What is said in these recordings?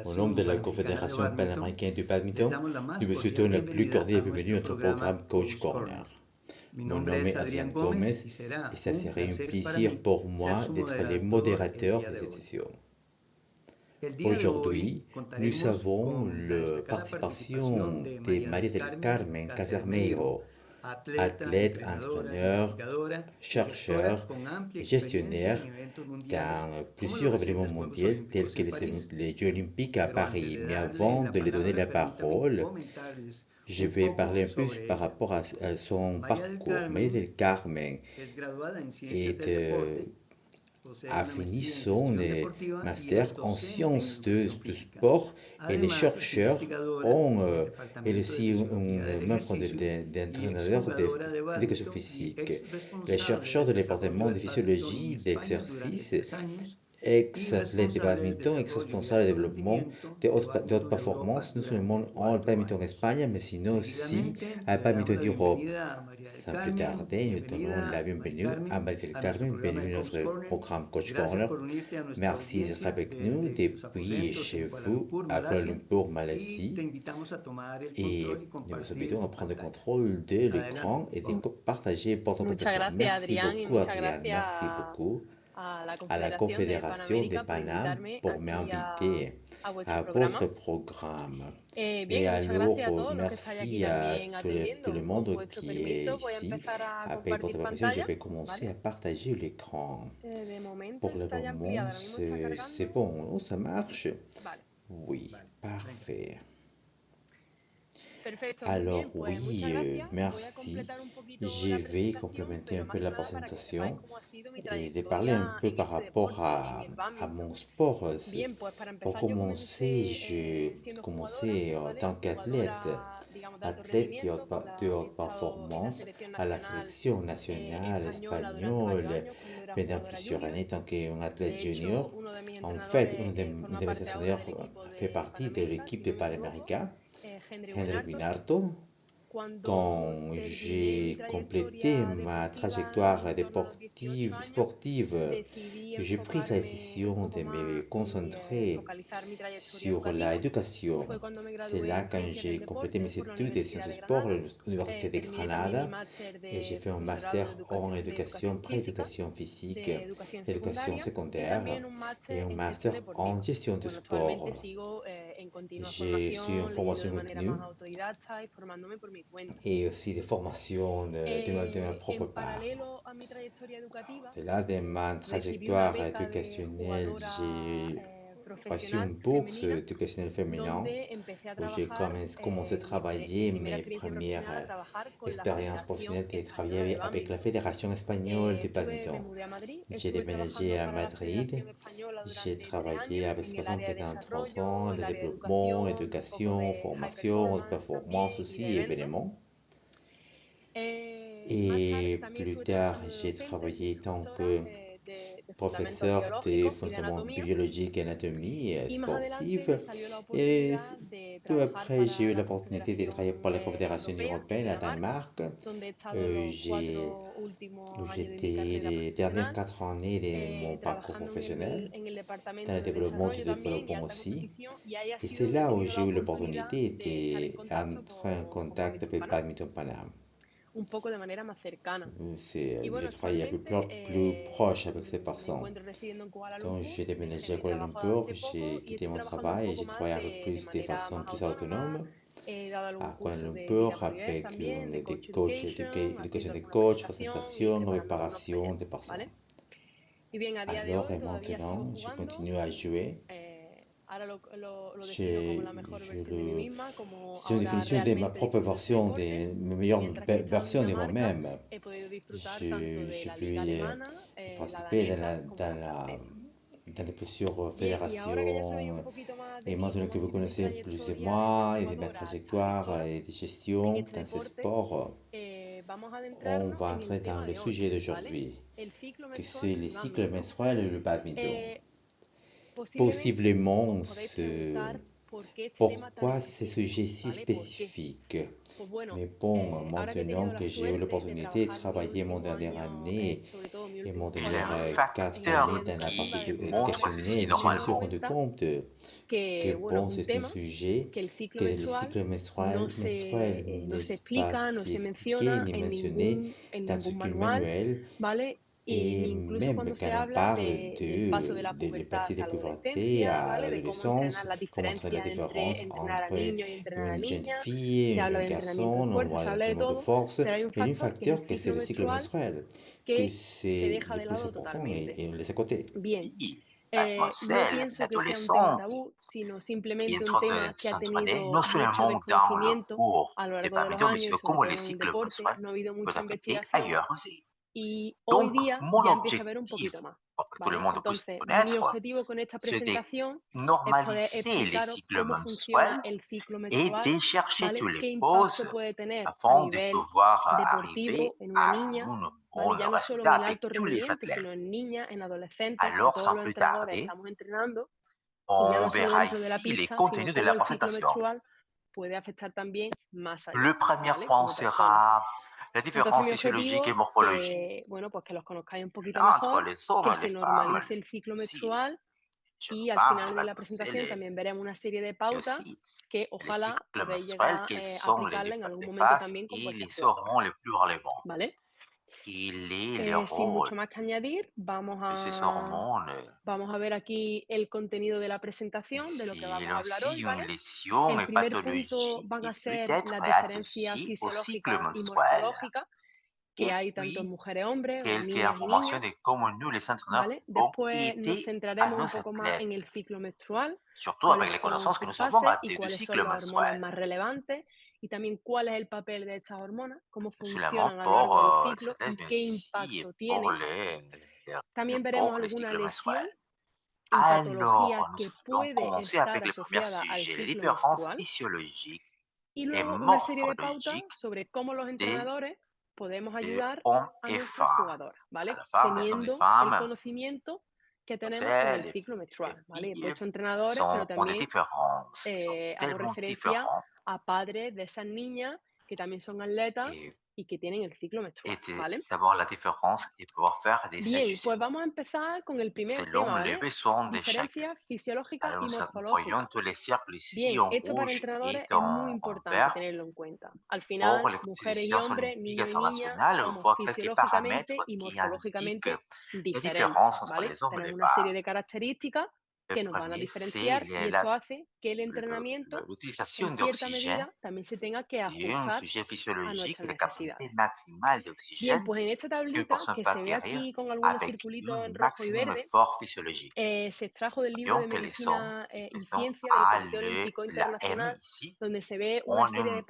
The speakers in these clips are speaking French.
Au nom de la Confédération panaméricaine du badminton, nous vous souhaitons la plus cordiale bienvenue à notre programme Coach Corner. Mon nom est Adrien Gomez et ça serait un plaisir pour moi d'être le modérateur de cette session. Aujourd'hui, nous avons la participation de María del Carmen Casermeiro, athlète, entraîneur, chercheur, gestionnaire dans plusieurs événements mondiaux tels que les Jeux olympiques à Paris. Mais avant de lui donner la parole, je vais parler un peu par rapport à son parcours. María del Carmen est, a fini son master en sciences de sport et les chercheurs ont, elle aussi un membre d'entraîneur d'éducation physique. Les chercheurs de département de physiologie d'exercice, ex-athlète de badminton, ex-responsable de développement de haute performance, non seulement en badminton en Espagne, mais sinon aussi à badminton d'Europe. Sans plus tarder, nous donnons la bienvenue à Marie del Carmen, bienvenue à notre programme Coach Corner. Merci d'être avec nous depuis chez vous à Kuala Lumpur, Malaisie. Et nous vous invitons à prendre le contrôle de l'écran et de partager votre présentation. Merci beaucoup, Adrian. Merci beaucoup à la Confédération de Paname pour m'inviter à votre programme. Et alors, merci à tout le monde qui est ici. Avec votre permission, je vais commencer à partager l'écran. Pour le moment, c'est bon, oh, ça marche? Oui, parfait. Alors oui, merci. Je vais complémenter un peu la présentation et de parler un peu par rapport à mon sport. Pour commencer, j'ai commencé en tant qu'athlète, athlète de haute performance à la sélection nationale espagnole pendant plusieurs années tant qu'un athlète junior. En fait, un de mes entraîneurs fait partie de l'équipe de Panamérica, Henry Binarto. Quand j'ai complété ma trajectoire sportive, j'ai pris la décision de me concentrer sur l'éducation. C'est là quand j'ai complété mes études de sciences du sport à l'Université de Granada et j'ai fait un master en éducation, pré-éducation physique, éducation secondaire et un master en gestion du sport. J'ai suis en formation continue et aussi des formations de ma propre part. De là, de ma trajectoire éducationnelle, j'ai reçu une bourse éducationnelle féminine où j'ai commencé à travailler mes premières expériences professionnelles de travailler avec la Fédération espagnole de badminton. J'ai déménagé à Madrid, j'ai travaillé avec ces personnes pendant 3 ans, le développement, éducation, formation, performance aussi, événements. Et plus tard, j'ai travaillé en tant que professeur de fonctionnement biologique et anatomie sportive. Et peu après, j'ai eu l'opportunité de travailler pour la Confédération européenne à Danemark. J'étais les dernières 4 années de mon parcours professionnel dans le développement du développement aussi. Et c'est là où j'ai eu l'opportunité d'entrer en contact avec Badminton Paname. J'ai travaillé plus proche avec ces personnes. Donc, j'ai déménagé à Kuala Lumpur, j'ai quitté mon travail et j'ai travaillé avec de façon plus autonome à Kuala Lumpur avec des coachs, éducation des coachs, présentation, préparation des personnes. Alors, et maintenant, je continue à jouer. C'est une définition de ma propre version, de ma meilleure version de moi-même. J'ai pu participer dans les plusieurs fédérations et maintenant que vous connaissez plus de moi et de ma trajectoire et de gestion dans ce sport, on va entrer dans le sujet d'aujourd'hui, que c'est le cycle menstruel et le badminton. Possiblement, Pourquoi ce sujet si spécifique? Mais bon, maintenant que j'ai eu l'opportunité de travailler mon dernière année et mon Et les dernière 4 années facteurs dans la partie qui montrent ceci éducationnelle, je me suis normalement. rendu compte que bon, c'est un sujet que le cycle menstruel n'est pas si expliqué ni mentionné dans aucun manuel. Et même quand on parle de le passé de puberté à l'adolescence, comment montrer la différence entre une jeune fille et un jeune garçon, on voit le rapport de force, mais il y a un facteur que c'est le cycle menstruel, que c'est le plus important et on le laisse à côté. Oui, mademoiselle, l'adolescente qui entre dans cette année, non seulement dans le cours des babytons, mais aussi comment les cycles menstruels peuvent affecter ailleurs aussi. Donc, mon objectif, pour que tout le monde puisse connaître, c'est de normaliser les cycles menstruels et de chercher toutes les causes afin de pouvoir arriver à un bon résultat avec tous les athlètes. Alors, sans plus tarder, on verra ici les contenus de la présentation. Le premier point sera la différence physiologique et morphologique entre les hommes et les femmes. Si je vous parle, mademoiselle, et aussi les cycles menstruels, quelles sont les phases et les hormones les plus relevants. Quel est le rôle de ces hormones? Et c'est aussi une lésion et pathologie qui peut être associée au cycle menstruel. Et puis, quelques informations de comment nous, les entraîneurs, pouvons aider à nos athlètes, surtout avec les connaissances que nous avons à du cycle menstruel, non seulement pour les athlètes, mais aussi pour pour les cycles menstruels. Alors, nous allons commencer avec le premier sujet, les différences physiologiques et morphologiques des hommes et femmes. À la femme, les hommes et femmes, mademoiselle et filles, ont des différences. Ils sont tellement différents et, et de savoir la différence et pouvoir faire des ajustements selon les besoins de chacun. Alors, nous voyons tous les cercles ici en rouge et en vert. Pour les compétitions olympiques internationales, on voit quelques paramètres qui indiquent la différence entre les hommes et les femmes. Le premier, c'est l'utilisation d'oxygène. C'est un sujet physiologique, la capacité maximale d'oxygène qu'une personne peut acquérir avec un maximum d'effort physiologique. Voyons que les hommes, et faisant la M ici, ont une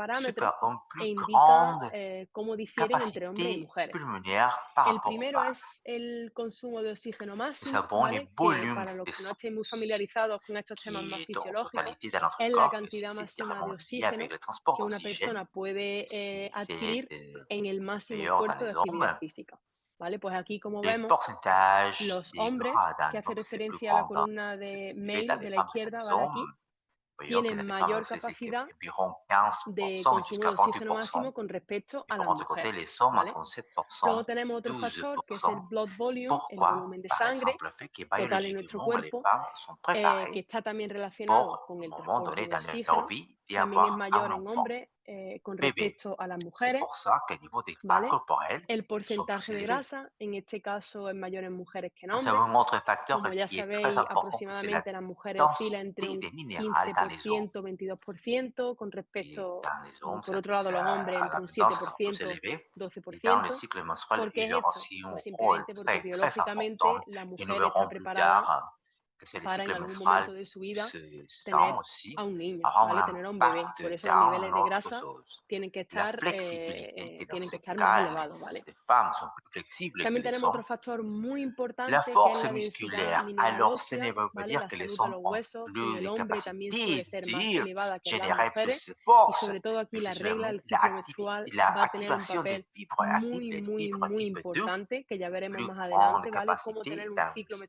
plus grande capacité pulmonaire par rapport aux femmes. Nous avons le volume de sang qui est en totalité dans notre corps, que c'est directement lié avec le transport d'oxygène. C'est meilleur dans les hommes. Le pourcentage des gras dans l'homme, c'est plus grand, c'est plus élevé dans les femmes que dans les hommes. Voyons que dans les femmes, c'est environ 15% jusqu'à 28%. Et pour notre côté, les hommes, entre 7% et 12%. Pourquoi? Par exemple, le fait que biologiquement, les femmes sont préparées pour, un moment donné dans leur vie, d'avoir un enfant, bébé. C'est pour ça qu'au niveau des gras corporels, ils sont plus élevés. Nous avons un autre facteur qui est très important, c'est la densité des minérales dans les hommes. Et dans les hommes, la tendance à être plus élevée. Et dans le cycle menstruel, il y a aussi un rôle très, très important. Et nous verrons plus tard que c'est le cycle menstruel sans aussi avoir un impact dans notre chose. La flexibilité, que dans ce cas, les femmes sont plus flexibles que les hommes. La force musculaire, alors ce ne veut pas dire que les hommes ont plus de capacités de générer plus de force, mais c'est seulement l'activation des fibres actives, les fibres type 2, plus grande capacité dans les hommes qui dans les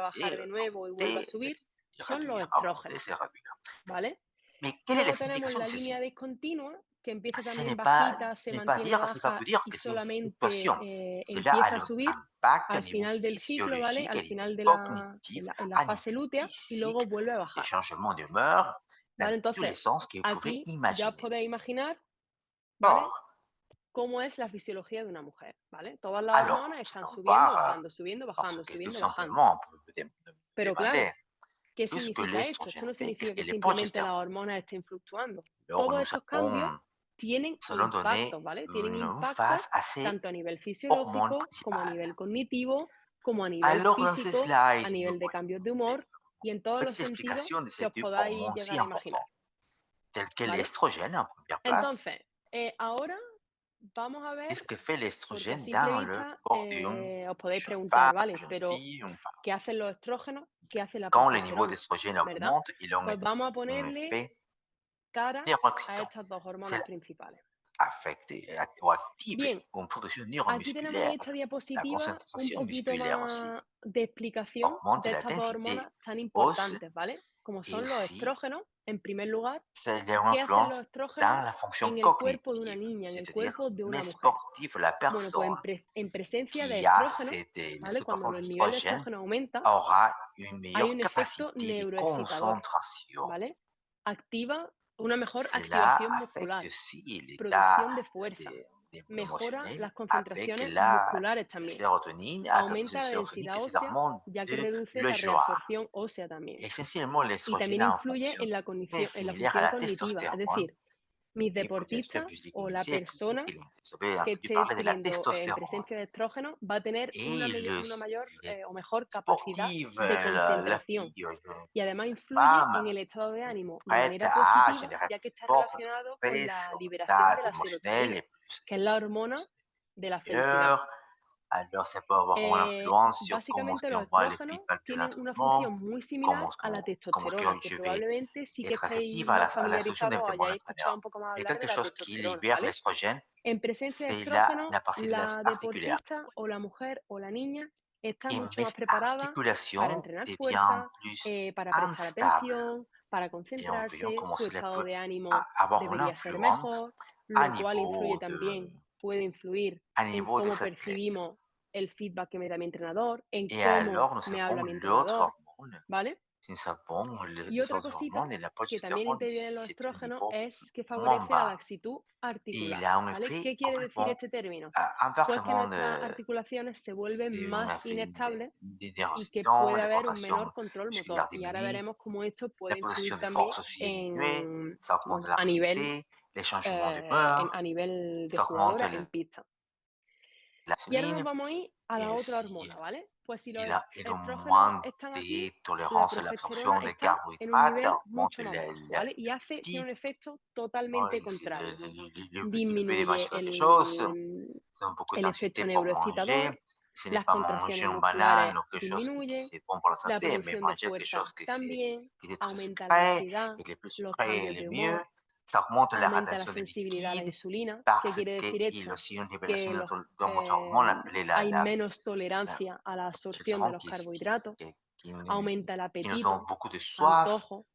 a bajar de nuevo y vuelve a subir, son los estrógenos, ¿vale? Mais quelle est la Luego tenemos signification de la línea ceci? discontinua, que empieza Ce también n'est pas, bajita, se ce n'est pas mantiene dire, ce n'est pas baja peut dire y que c'est une solamente fluctuation. Cela a empieza a un subir impact à al niveau final del ciclo, ¿vale? physiologique, Al à niveau final de cognitif, en la à fase niveau lútea y luego physique, vuelve a des bajar, changements d'humeur dans ¿vale? tous les Entonces, sens que vous pouvez aquí ya os imaginer. podéis imaginar, Or, ¿vale? Cómo es la fisiología de una mujer, ¿vale? Todas las alors, hormonas si están on subiendo, part, bajando, subiendo, parce bajando, que tout subiendo, bajando. simplement, on peut nous Pero demander, claro, ¿qué qu'est-ce que significa esto? Esto l'estrogène no fait? Qu'est-ce significa que que les simplemente las progestérone? hormonas estén fluctuando. Alors, Todos estos cambios tienen nous allons impactos, donner ¿vale? Tienen une impactos phase à ces tanto a nivel hormones fisiológico, como a principales. nivel cognitivo, como a nivel Alors, dans ces físico, a slides, nous nivel de voyons cambios de une humor y en todos los petite sentidos explication de que ces os deux podáis hormones si llegar a imaginar, importants, tels que ¿vale? l'estrogène en première place. Entonces, ahora vamos a ver, Qu'est-ce que fait porque a l'estrogène simple dans le vista corps d'une os podéis jeune preguntar, femme, ¿vale? jeune Pero, fille, une femme? ¿qué hacen los estrógenos? ¿Qué hace la Quand le niveau progesterona? d'estrogène ¿Verdad? augmente, il a Pues vamos a un ponerle effet cara a neuroexcitant. estas dos hormonas Cela principales. affecte ou active Bien, une production aquí tenemos en neuromusculaire, esta la diapositiva un concentration poquito musculaire aussi, más de explicación augmente de la estas dos densité hormonas tan osseuse importantes, ¿vale? Como et son los aussi estrógenos, en primer lugar. c'est leur ¿Qué hacen los influence dans estrógenos la fonction en el cuerpo de una cognitive, niña, en el c'est-à-dire cuerpo de una les mujer? sportifs, la Bueno, pues personne en presencia de qui a estrógeno, ¿vale? cette Cuando présence el nivel de d'estrogène estrógeno aumenta, aura une hay meilleure un efecto capacité de neuroexcitador, concentration. ¿vale? Activa una mejor Cela activación affecte muscular, aussi l'état producción de fuerza, mejora émotionnel las avec concentraciones la musculares también, sérotonine, avec la aumenta la sérotonine densidad qui est ósea, l'hormone ya que de reduce la la joie. reabsorción ósea también. Essentiellement, Y l'estrogène también a une influye fonction très en la similaire à función la cognitiva. Es testostérone. decir, mis Et peut-être que deportistas plus de o la initiés persona vous avez que entendu esté parler de la adquiriendo en testostérone. presencia de estrógeno va a tener Et una mayor les o mejor capacidad sportives, de la concentración. fille, Y además jeune influye femme, en el estado de est plus ánimo de prête manera à positiva, générer ya que plus de está sport, ça relacionado con stress, la son liberación état de la émotionnel serotonina, est plus que es la hormona de la felicidad. meilleur. Alors, ça peut avoir une influence sur comment est-ce Básicamente los qu'on voit les estrógenos feedbacks de tienen una l'entraînement, función muy comment similar est-ce a la que testosterona, que je vais probablemente sí que être estéis réceptive más à l'instruction familiarizados o de mon hayáis escuchado un entraîneur. poco más Et hablar de quelque la chose qui testosterona, libère ¿vale? l'estrogène, En presencia de c'est estrógeno, la partie de la articulaire. deportista o la mujer o la niña está Et mucho mes más preparada para articulations entrenar deviennent fuerza, plus para prestar instables. atención, para Et en voyant concentrarse, comment su cela estado peut de ánimo avoir une debería ser influence mejor, lo cual influye de, también, puede influir à en niveau des cómo athlètes. percibimos el feedback que me da mi entrenador, en Et cómo alors, nous me avons habla mi l'autre entrenador, hormone. ¿vale? Nous avons Y les otra autres cosita hormones et la que también progestérone interviene en ici, los c'est un estrógenos niveau es que moins favorece la bas. laxitud Et il articular, a un ¿vale? effet ¿Qué quiere decir complètement este término? Pues que inversement nuestras articulaciones se vuelven c'est un más effet inestables y que d'énergisant, puede la haber un contraction menor control motor. musculaire Y ahora diminue, veremos cómo esto la puede influir possession de también force aussi est diminuée, en, ça augmente bueno, a nivel, l'anxiété, les changements d'humeur, a nivel de ça augmente jugadora en pista. Y ahora nos l'insuline vamos a ir a et la otra aussi hormona, ¿vale? Pues si los il a estrógenos moins están aquí, de la tolérance à progesterona l'absorption des está en un carbohydrates, nivel augmente mucho más bajo, ¿vale? Y tiene l'appétit. un efecto Ouais, totalmente c'est contrario. le fait de Disminuye manger quelque chose, ça a beaucoup el efecto d'anxiété pour manger. neuroexcitador, Ce n'est las pas manger contracciones une banane musculares ou quelque chose qui disminuyen, c'est bon pour la la santé, mais producción de manger quelque chose fuerza también, qui est très aumenta la sucré, ansiedad, et que le plus los sucré, cambios le de mieux. humor, Ça augmente la aumenta la rétention des sensibilidad a la lipides insulina. ¿Qué parce quiere decir qu'il y a esto? aussi une Que libération d'une autre hormone appelée hay menos tolerancia a la la absorción de progestérone los carbohidratos, aumenta el qui nous donne apetito, beaucoup de soif antojo,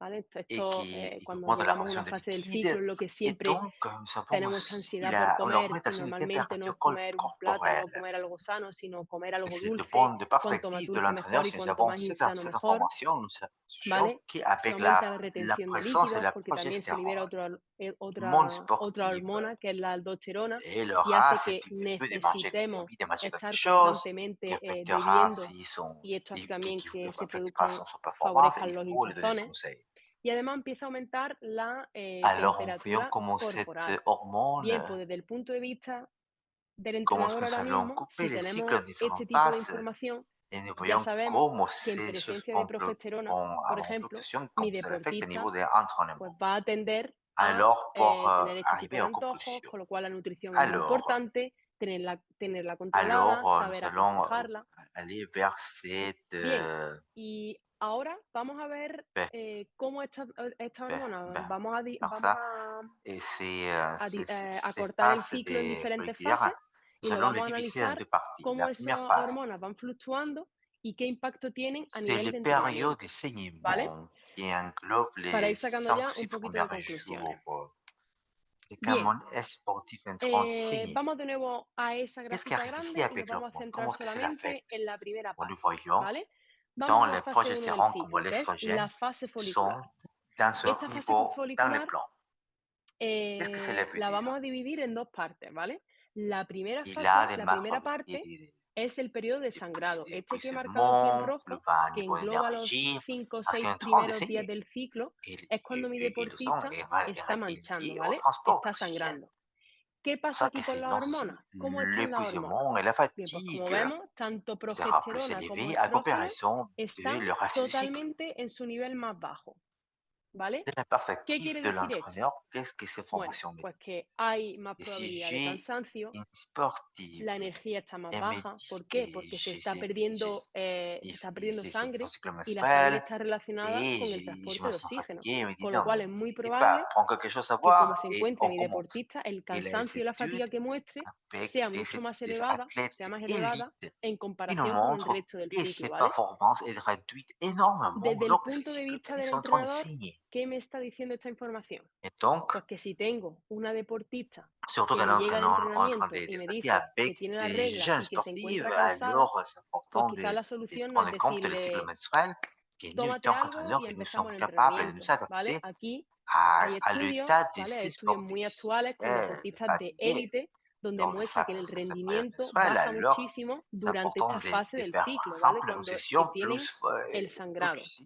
¿vale? et et qui Cuando augmente la llegamos a production una de fase del ciclo liquide. en lo que Et siempre donc, nous avons tenemos esta aussi ansiedad por comer, que l'augmentation de normalmente no température es comer un plátano o corporelle. comer algo sano, sino comer Et algo c'est dulce, de cuanto más perspective de dulce l'entraîneur, mejor y si nous cuanto avons más insano cette mejor, information, nous sachons ¿vale? Se qu'avec aumenta la la retención de présence de líquidos la porque también se libera progestérone, monde otra sportive, hormona que es la aldosterona et y l'aura, hace si que tu veux de manger, necesitemos envie de manger quelque estar chose, qui constantemente affectera bebiendo si son, y esto hace también que se affectera produzcan, son performance, et favorezcan il los faut lui donner le hinchazones conseil. y además empieza a aumentar la Alors, en voyant temperatura comment cette corporal. Bien, hormone, pues desde el punto de vista del comment est-ce entrenador que ahora nous allons mismo, couper si les cycles en tenemos este différentes tipo de phases, información, et nous ya voyons sabemos comment que en ces choses presencia de progesterona, vont por avoir une ejemplo, fluctuation, mi comment ça affecte au niveau deportista des pues entraînements. va a tender a Alors, pour tener este tipo arriver de aux antojos, conclusions, con lo cual la nutrición es muy alors, importante, tenerla controlada, nous saber allons aconsejarla. aller vers cette Bien, y ahora vamos a ver ben, cómo esta ben, hormona, ben, par vamos ça. Et a ces cortar el phases ciclo en diferentes fases folliculaires, y nous lo allons vamos les a diviser en analizar deux parties. cómo La première esas phase, hormonas van fluctuando y qué impacto tienen a C'est nivel les de périodes de entrenamiento, ¿vale? saignement qui englobent Para les ir sacando cinq ya ou un six poquito de premiers conclusiones. jours. C'est qu'un Bien, sportif entrant du saigner. vamos de nuevo a esa Qu'est-ce qui gráfica arrive ici grande y nos avec vamos a l'hormone? centrar Comment est-ce que ça solamente l'affecte? en la primera En le parte, voyant, ¿vale? Vamos tant a la le fase 1 del progestérone comme ciclo, que es la l'estrogène fase sont folicular. d'un seul Esta fase niveau dans les folicular plans. Qu'est-ce que cela veut la dire? vamos a dividir en dos partes, ¿vale? La primera Il a fase, des la primera macromolécules parte, es el periodo de et puis, sangrado. et Este puis que he se marcado aquí en monte, rojo, va à un que niveau engloba los d'énergie, 5 o parce qu'il y 6 a un tremble de primeros días saignée. del ciclo, Il, es cuando mi il le sent deportista está manchando, et ¿vale? transporte Está l'oxygène. sangrando. ¿Qué C'est pour pasa ça que aquí con c'est las lance aussi hormonas? ¿Cómo están las hormonas? l'épuisement et la Bien, pues como fatigue vemos, tanto sera plus progesterona como élevée à estrógeno comparaison de están le reste du cycle. totalmente en su nivel más bajo, ¿vale? De la ¿Qué perspective quiere de decir esto? l'entraîneur, qu'est-ce que ces Bueno, formations pues médiques? que hay más Et si probabilidad de j'ai cansancio, une sportive la energía está más et me baja. dit ¿Por que qué? Porque se está perdiendo c'est son sangre cycle y la sangre menstruel está relacionada et con el je transporte me de sens oxígeno. fatigué, il me dit Con lo non, cual mais es muy n'hésitez pas, probable prends quelque chose à que como boire se et encuentre on mi commence. deportista, el Et les cansancio y la fatiga études que muestre avec sea mucho más des elevada, athlètes sea más elevada élites en qui nous comparación con el montrent resto del que ciclo, ces ¿vale? performances sont réduites énormément Desde el lors de ces punto de cycles vista quand ils del sont en train de entrenador, saigner. ¿qué me está diciendo esta información? Et donc, Pues que si tengo una deportista surtout que qu'un me llega de entraîneur en train entrenamiento y de me traiter dice que avec tiene la des regla jeunes y que se sportifs, encuentra cansada, alors c'est pues important quizás la de solución no es prendre en compte le cycle decirle, menstruel, que nous, tómate tant algo qu'entraîneurs, y que nous empezamos sommes el capables de nous entrenamiento, ¿vale? adapter Aquí hay à estudios, l'état de ¿vale? Hay ces estudios muy sportifs, actuales con les deportistas de fatigués élite donde lors de muestra que el sa période rendimiento menstruelle. baja Alors, muchísimo c'est durante important esta fase de del faire par ciclo, ¿vale? exemple une Cuando session tienen plus el sangrado. focus,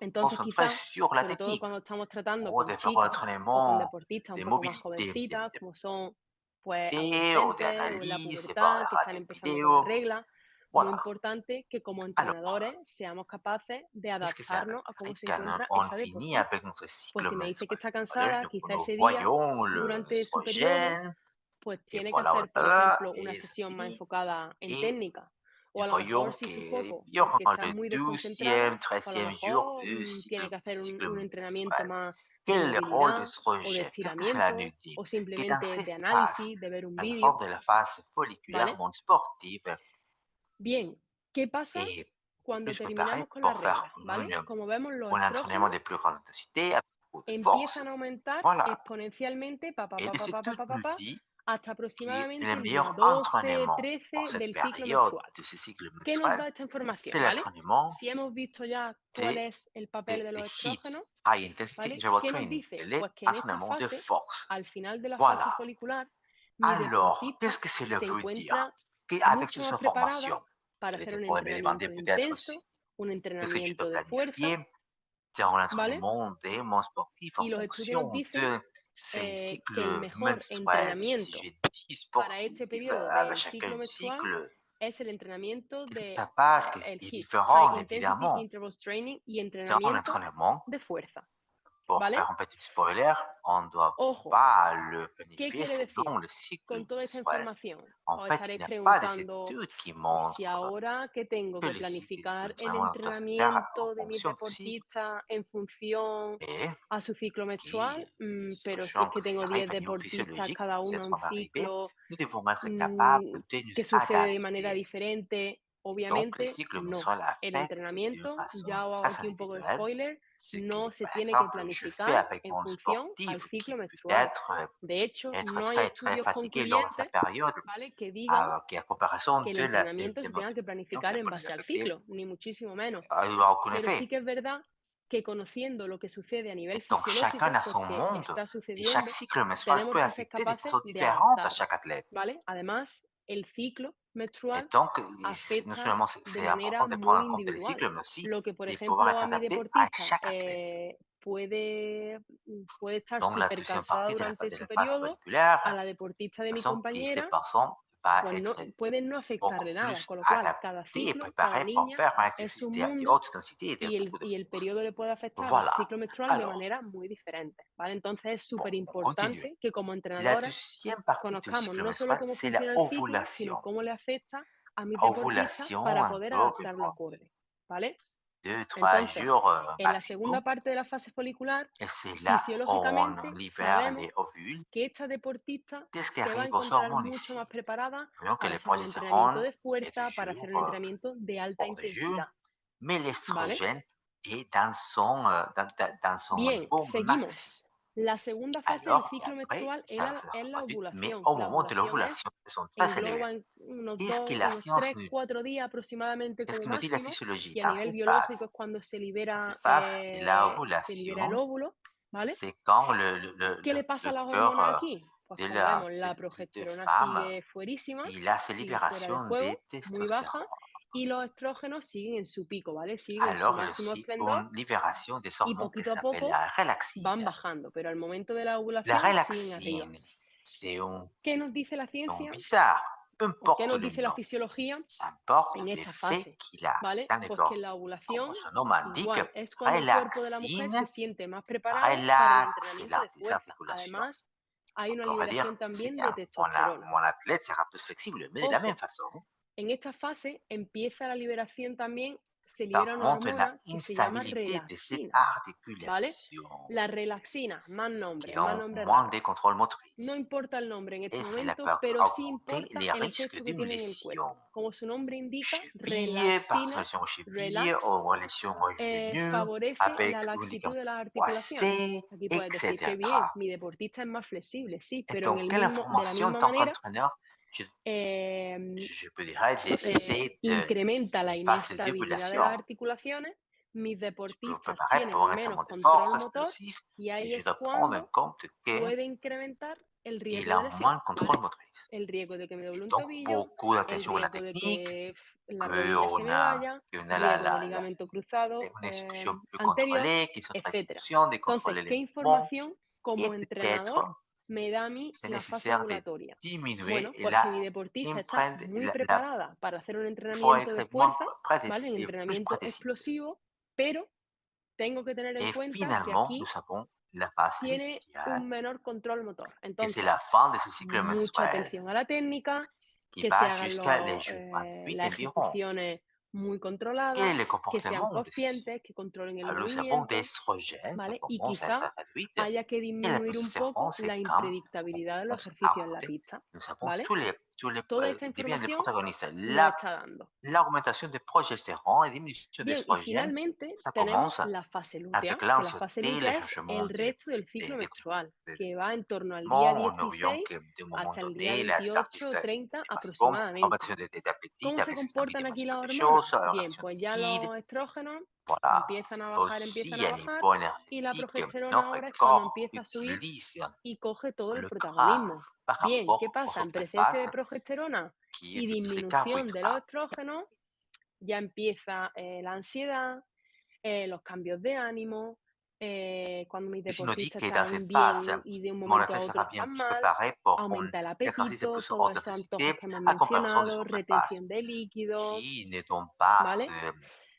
Entonces, concentrée quizás, sur la sobre todo technique. cuando estamos tratando Pour con des faire chicas o con entraînement deportistas un de poco más mobilité, jovencitas, como son pues ou adolescentes o en la d'analyse, pubertad, que están des empezando con la vidéos. regla, muy Voilà. importante que como Alors, entrenadores seamos capaces de qu'est-ce que ça adaptarnos a cómo fait se quand encuentra on esa finit deportista. avec notre Pues cycle si me dice que menstruel? está Voilà, cansada, quizá nous ese día, voyons durante su periodo, l'estrogène, pues et tiene que voilà, hacer, por voilà, ejemplo, una et ça sesión más finit. enfocada en Et técnica. O nous a lo mejor voyons si su que foco, porque durant está le muy 12e, desconcentrada, pues a lo 13e jour mejor du tiene que hacer cycle un entrenamiento menstruel, más de quel est le rôle de movilidad o de l'estrogène? Qu'est-ce que cela nous estiramiento dit? o Que dans simplemente de cette phase, análisis, de ver un à la fin vídeo, de la phase folliculaire, ¿vale? mon sportive Bien, ¿qué pasa est cuando plus préparé terminamos con las pour faire reglas? ¿Vale? Como vemos, los un entraînement estrógenos de plus grande intensité, avec beaucoup de force. empiezan a aumentar Voilà. exponencialmente Et l'étude nous dit hasta que aproximadamente le el día meilleur 12, entraînement pour 13 cette del ciclo période menstrual. de ce cycle ¿Qué nos menstruel, da esta información? c'est ¿Vale? l'entraînement Si hemos visto ya cuál de, es el papel de de los HIIT, estrógenos, High Intensity ¿vale? Interval ¿Qué nos Training, dice? Pues que en esta l'entraînement de fase, force. al final de la fase Voilà. folicular, mi Alors, qu'est-ce deportista que cela se veut dire? encuentra Avec mucho toute más cette preparada information, para elle hacer te un pourrait me demander entrenamiento peut-être aussi, intenso, un est-ce que tu entrenamiento peux de fuerza, planifier dans ¿vale? l'entraînement de mon sportif en Y los estudios nos fonction dicen de ses que el cycles mejor menstruels? Si entrenamiento j'ai 10 para este sportifs periodo avec del chacun ciclo un menstrual cycle, es el entrenamiento qu'est-ce qui de se passe? el Qui est HIIT, High différent, Intensity évidemment. Interval Training y Dans entrenamiento l'entraînement, de fuerza, pour ¿vale? faire un petit spoiler, on ne doit Ojo, pas le ¿qué planifier quiere decir selon le cycle con toda esta mensuel. información? En Os fait, il estaréis n'y a pas des preguntando, études qui y si montrent ahora que tengo que que le cycle de planificar el l'entraînement doit se faire en entrenamiento de mis fonction du cycle. deportistas en función Et a su ciclo menstrual, pero si es sachant que que tengo ça 10 arrive à niveau deportistas, physiologique, cada uno c'est en un en arrivée, ciclo, nous devons être capables mm, de nous que sucede de manera adapter. diferente, Donc, le obviamente cycle no. mensuel El affecte d'une entrenamiento, façon ya os hago très aquí un poco de individuelle spoiler, ce que, no se par tiene que exemple, je fais planificar avec en mon función al sportif qui ciclo peut menstrual. être, De hecho, être no hay très, très estudios fatigué lors de sa concluyentes, période, ¿vale?, que digan qui à comparaison que el de entrenamiento se tenga notre que nutrition, planificar ça en peut les base al affecter. ciclo, ni muchísimo menos. Aucun Pero effet. sí que es verdad que conociendo lo que sucede a nivel Et donc, chacun fisiológico, a son porque monde está et chaque sucediendo, cycle menstruel tenemos peut que ser affecter de capaces façon de différente à adaptarnos, chaque athlète. ¿vale? Además, el ciclo Et menstrual donc, non afecta seulement de c'est important manera de prendre muy en compte les individual. cycles, mais aussi Lo que, por de pouvoir ejemplo, être a mi adapté à deportista chaque athlète. puede estar Donc, la súper deuxième cansada partie durante de su la phase periodo, a folliculaire, la deportista de mi façon que ces compañera, personnes va pues être no, puede no afectarle beaucoup nada. plus Con lo cual, cada adaptée et ciclo, cada préparée pour niña faire un es exercice un de mundo haute intensité et de y beaucoup de el force. periodo le puede afectar a su Voilà. ciclo menstrual de Alors, manera muy diferente, ¿vale? Entonces es bon, súper on continue. importante que como La entrenadores deuxième partie du conozcamos cycle no solo menstruel, cómo c'est la funciona el ciclo, sino ovulation. cómo le afecta a mis deportistas Ovulation para poder englobe adaptarlo acorde, ¿vale? 2, 3 Entonces, jours en la segunda maximum. parte de la fase folicular, Et c'est là on fisiológicamente libère sabemos les ovules. que esta deportista Qu'est-ce qui se va a arrive aux encontrar hormones mucho más ici? preparada Voyons que para les hacer un entrenamiento progestérone de est fuerza, para hacer un toujours entrenamiento de alta hors de jeu, intensidad, mais ¿vale? l'estrogène est dans dans son Bien, niveau maximum. seguimos. La segunda fase del Alors, et ciclo après, menstrual ça es la reproduit, mais ovulación. au La moment de ovulación l'ovulation, elles sont très élevées. engloba unos Qu'est-ce que la unos science 3, nous dit? 4 días aproximadamente Qu'est-ce como que nous dit la máximo, physiologie? y a nivel biológico es cuando Dans ces phases, se libera el l'ovulation, óvulo, ¿vale? c'est quand ¿Qué le pasa a le las cœur hormonas aquí? Pues como vemos, de la de progesterona femme, sigue fuerísima, il a cette sigue fuera de libération de juego, muy baja, testostérone. y los estrógenos siguen en su pico, ¿vale? Siguen en su Alors, il y a máximo aussi esplendor une libération des y hormones qui poquito a s'appelle poco la van relaxine. bajando, pero al momento de la La ovulación siguen arriba. relaxine, c'est un ¿Qué nos dice la nom ciencia bizarre, peu o qué importe nos le dice la nom, fisiología ça importe en esta l'effet fase? qu'il a ¿Vale? dans le Pues que en corps. la Como ovulación son nom indique, igual es cuando el cuerpo de la mujer se relaxine siente más preparado para el relaxe entrenamiento de fuerza. l'articulation. Además, hay On una pourrait dire, liberación c'est también de bien, testosterona. mon athlète sera plus flexible, mais de la même Ojo, façon, en esta fase empieza la liberación también, se ça libera una montre hormona que se llama l'instabilité de cette relaxina, ¿vale? articulation La relaxina, qui más ont nombre moins raro. de contrôle No motrice. importa el nombre en este Et cela peut momento, pero sí augmenter importa les el risques efecto que tiene en el d'émulsion. cuerpo. Como su nombre indica, Cheville, relaxina, partition cheville relax, ou lésion au genou favorece avec la un laxitud ligament de las articulaciones. croisé, Aquí puedes decir, qué bien, etc. mi deportista es más flexible, sí, Et pero donc, quelle de la information en misma tant manera, qu'entraîneur, je, eh, je peux dire de cette incrementa la phase inestabilidad de d'ovulation? las articulaciones, mis Je peux me deportistas préparer tienen pour un menos entraînement de control force motor explosif, y mais ahí je es dois prendre en cuando compte qu'il puede incrementar el riesgo de a moins lesión, de contrôle ¿vale? motrice. El riesgo de que me doble Et un donc, tobillo, beaucoup el d'attention à la riesgo de technique, que la rodilla se qu'on me a, vaya, qu'on a riesgo de ligamento cruzado une exécution plus anterior, contrôlée, qui soit très etcétera. conscient de Entonces, contrôler ¿qué les mouvements, información et como entrenador peut-être me da a mí c'est la fase nécessaire de ovulatoria? diminuer Bueno, pues la que mi deportista está empreinte, muy la, preparada para hacer un il faut entrenamiento de être moins fuerza, ¿vale? Un et plus entrenamiento prédécible. explosivo, pero tengo que tener en Et cuenta que finalement, nous aquí avons la phase tiene un lutéale, menor control motor. et c'est Entonces, la fin de ce cycle mucha menstruel atención a la técnica, qui que se va hagan jusqu'à les jours 28 las environ. ejecuciones muy Quel controladas, est le que sean comportement de ceci? conscientes, que controlen el Alors, nous avons movimiento, d'estrogène, ça ¿vale? Y commence à quizá être réduit, haya que et la disminuir un testostérone, poco c'est la quand impredictibilidad de on los se ejercicios en la augmente. pista, Nous avons ¿vale? tous les, Toda esta deviennent les información protagonistes. me está dando. L'augmentation de progestérone et diminution Bien, y d'estrogène, finalmente ça tenemos commence la fase avec lútea, que la fase l'anxiété, le lútea es changement el resto del ciclo des menstrual, de que va en torno al día mouvements. Nous voyons 16 que d'un moment hasta el día donné, 28 l'artiste o 30 est passé bon, aproximadamente. augmentation d'appétit ¿Cómo se avec cette envie de comportan aquí manger las quelque hormonas? chose, Bien, relaxation pues du ya liquide, los estrógenos voilà. Aussi, empiezan il y a a un bajar niveau y la énergétique. progesterona Notre ahora es cuando corps empieza a subir utilise y coge todo el le gras protagonismo. par Bien, rapport ¿qué aux pasa? En autres presencia phases de progesterona qui y utilisent les disminución de los carbohydrates. estrógenos, ya empieza la ansiedad, los cambios de ánimo, cuando mis Ceci nous dit deportistas que dans ces están phases, bien y de un mon momento a athlète otro sera bien están plus mal, préparé pour un aumenta el exercice de apetito, plus todos haute esos intensité antojos que hemos à comparaison des mencionado, autres phases retención de líquidos, qui ne donnent pas, ¿vale?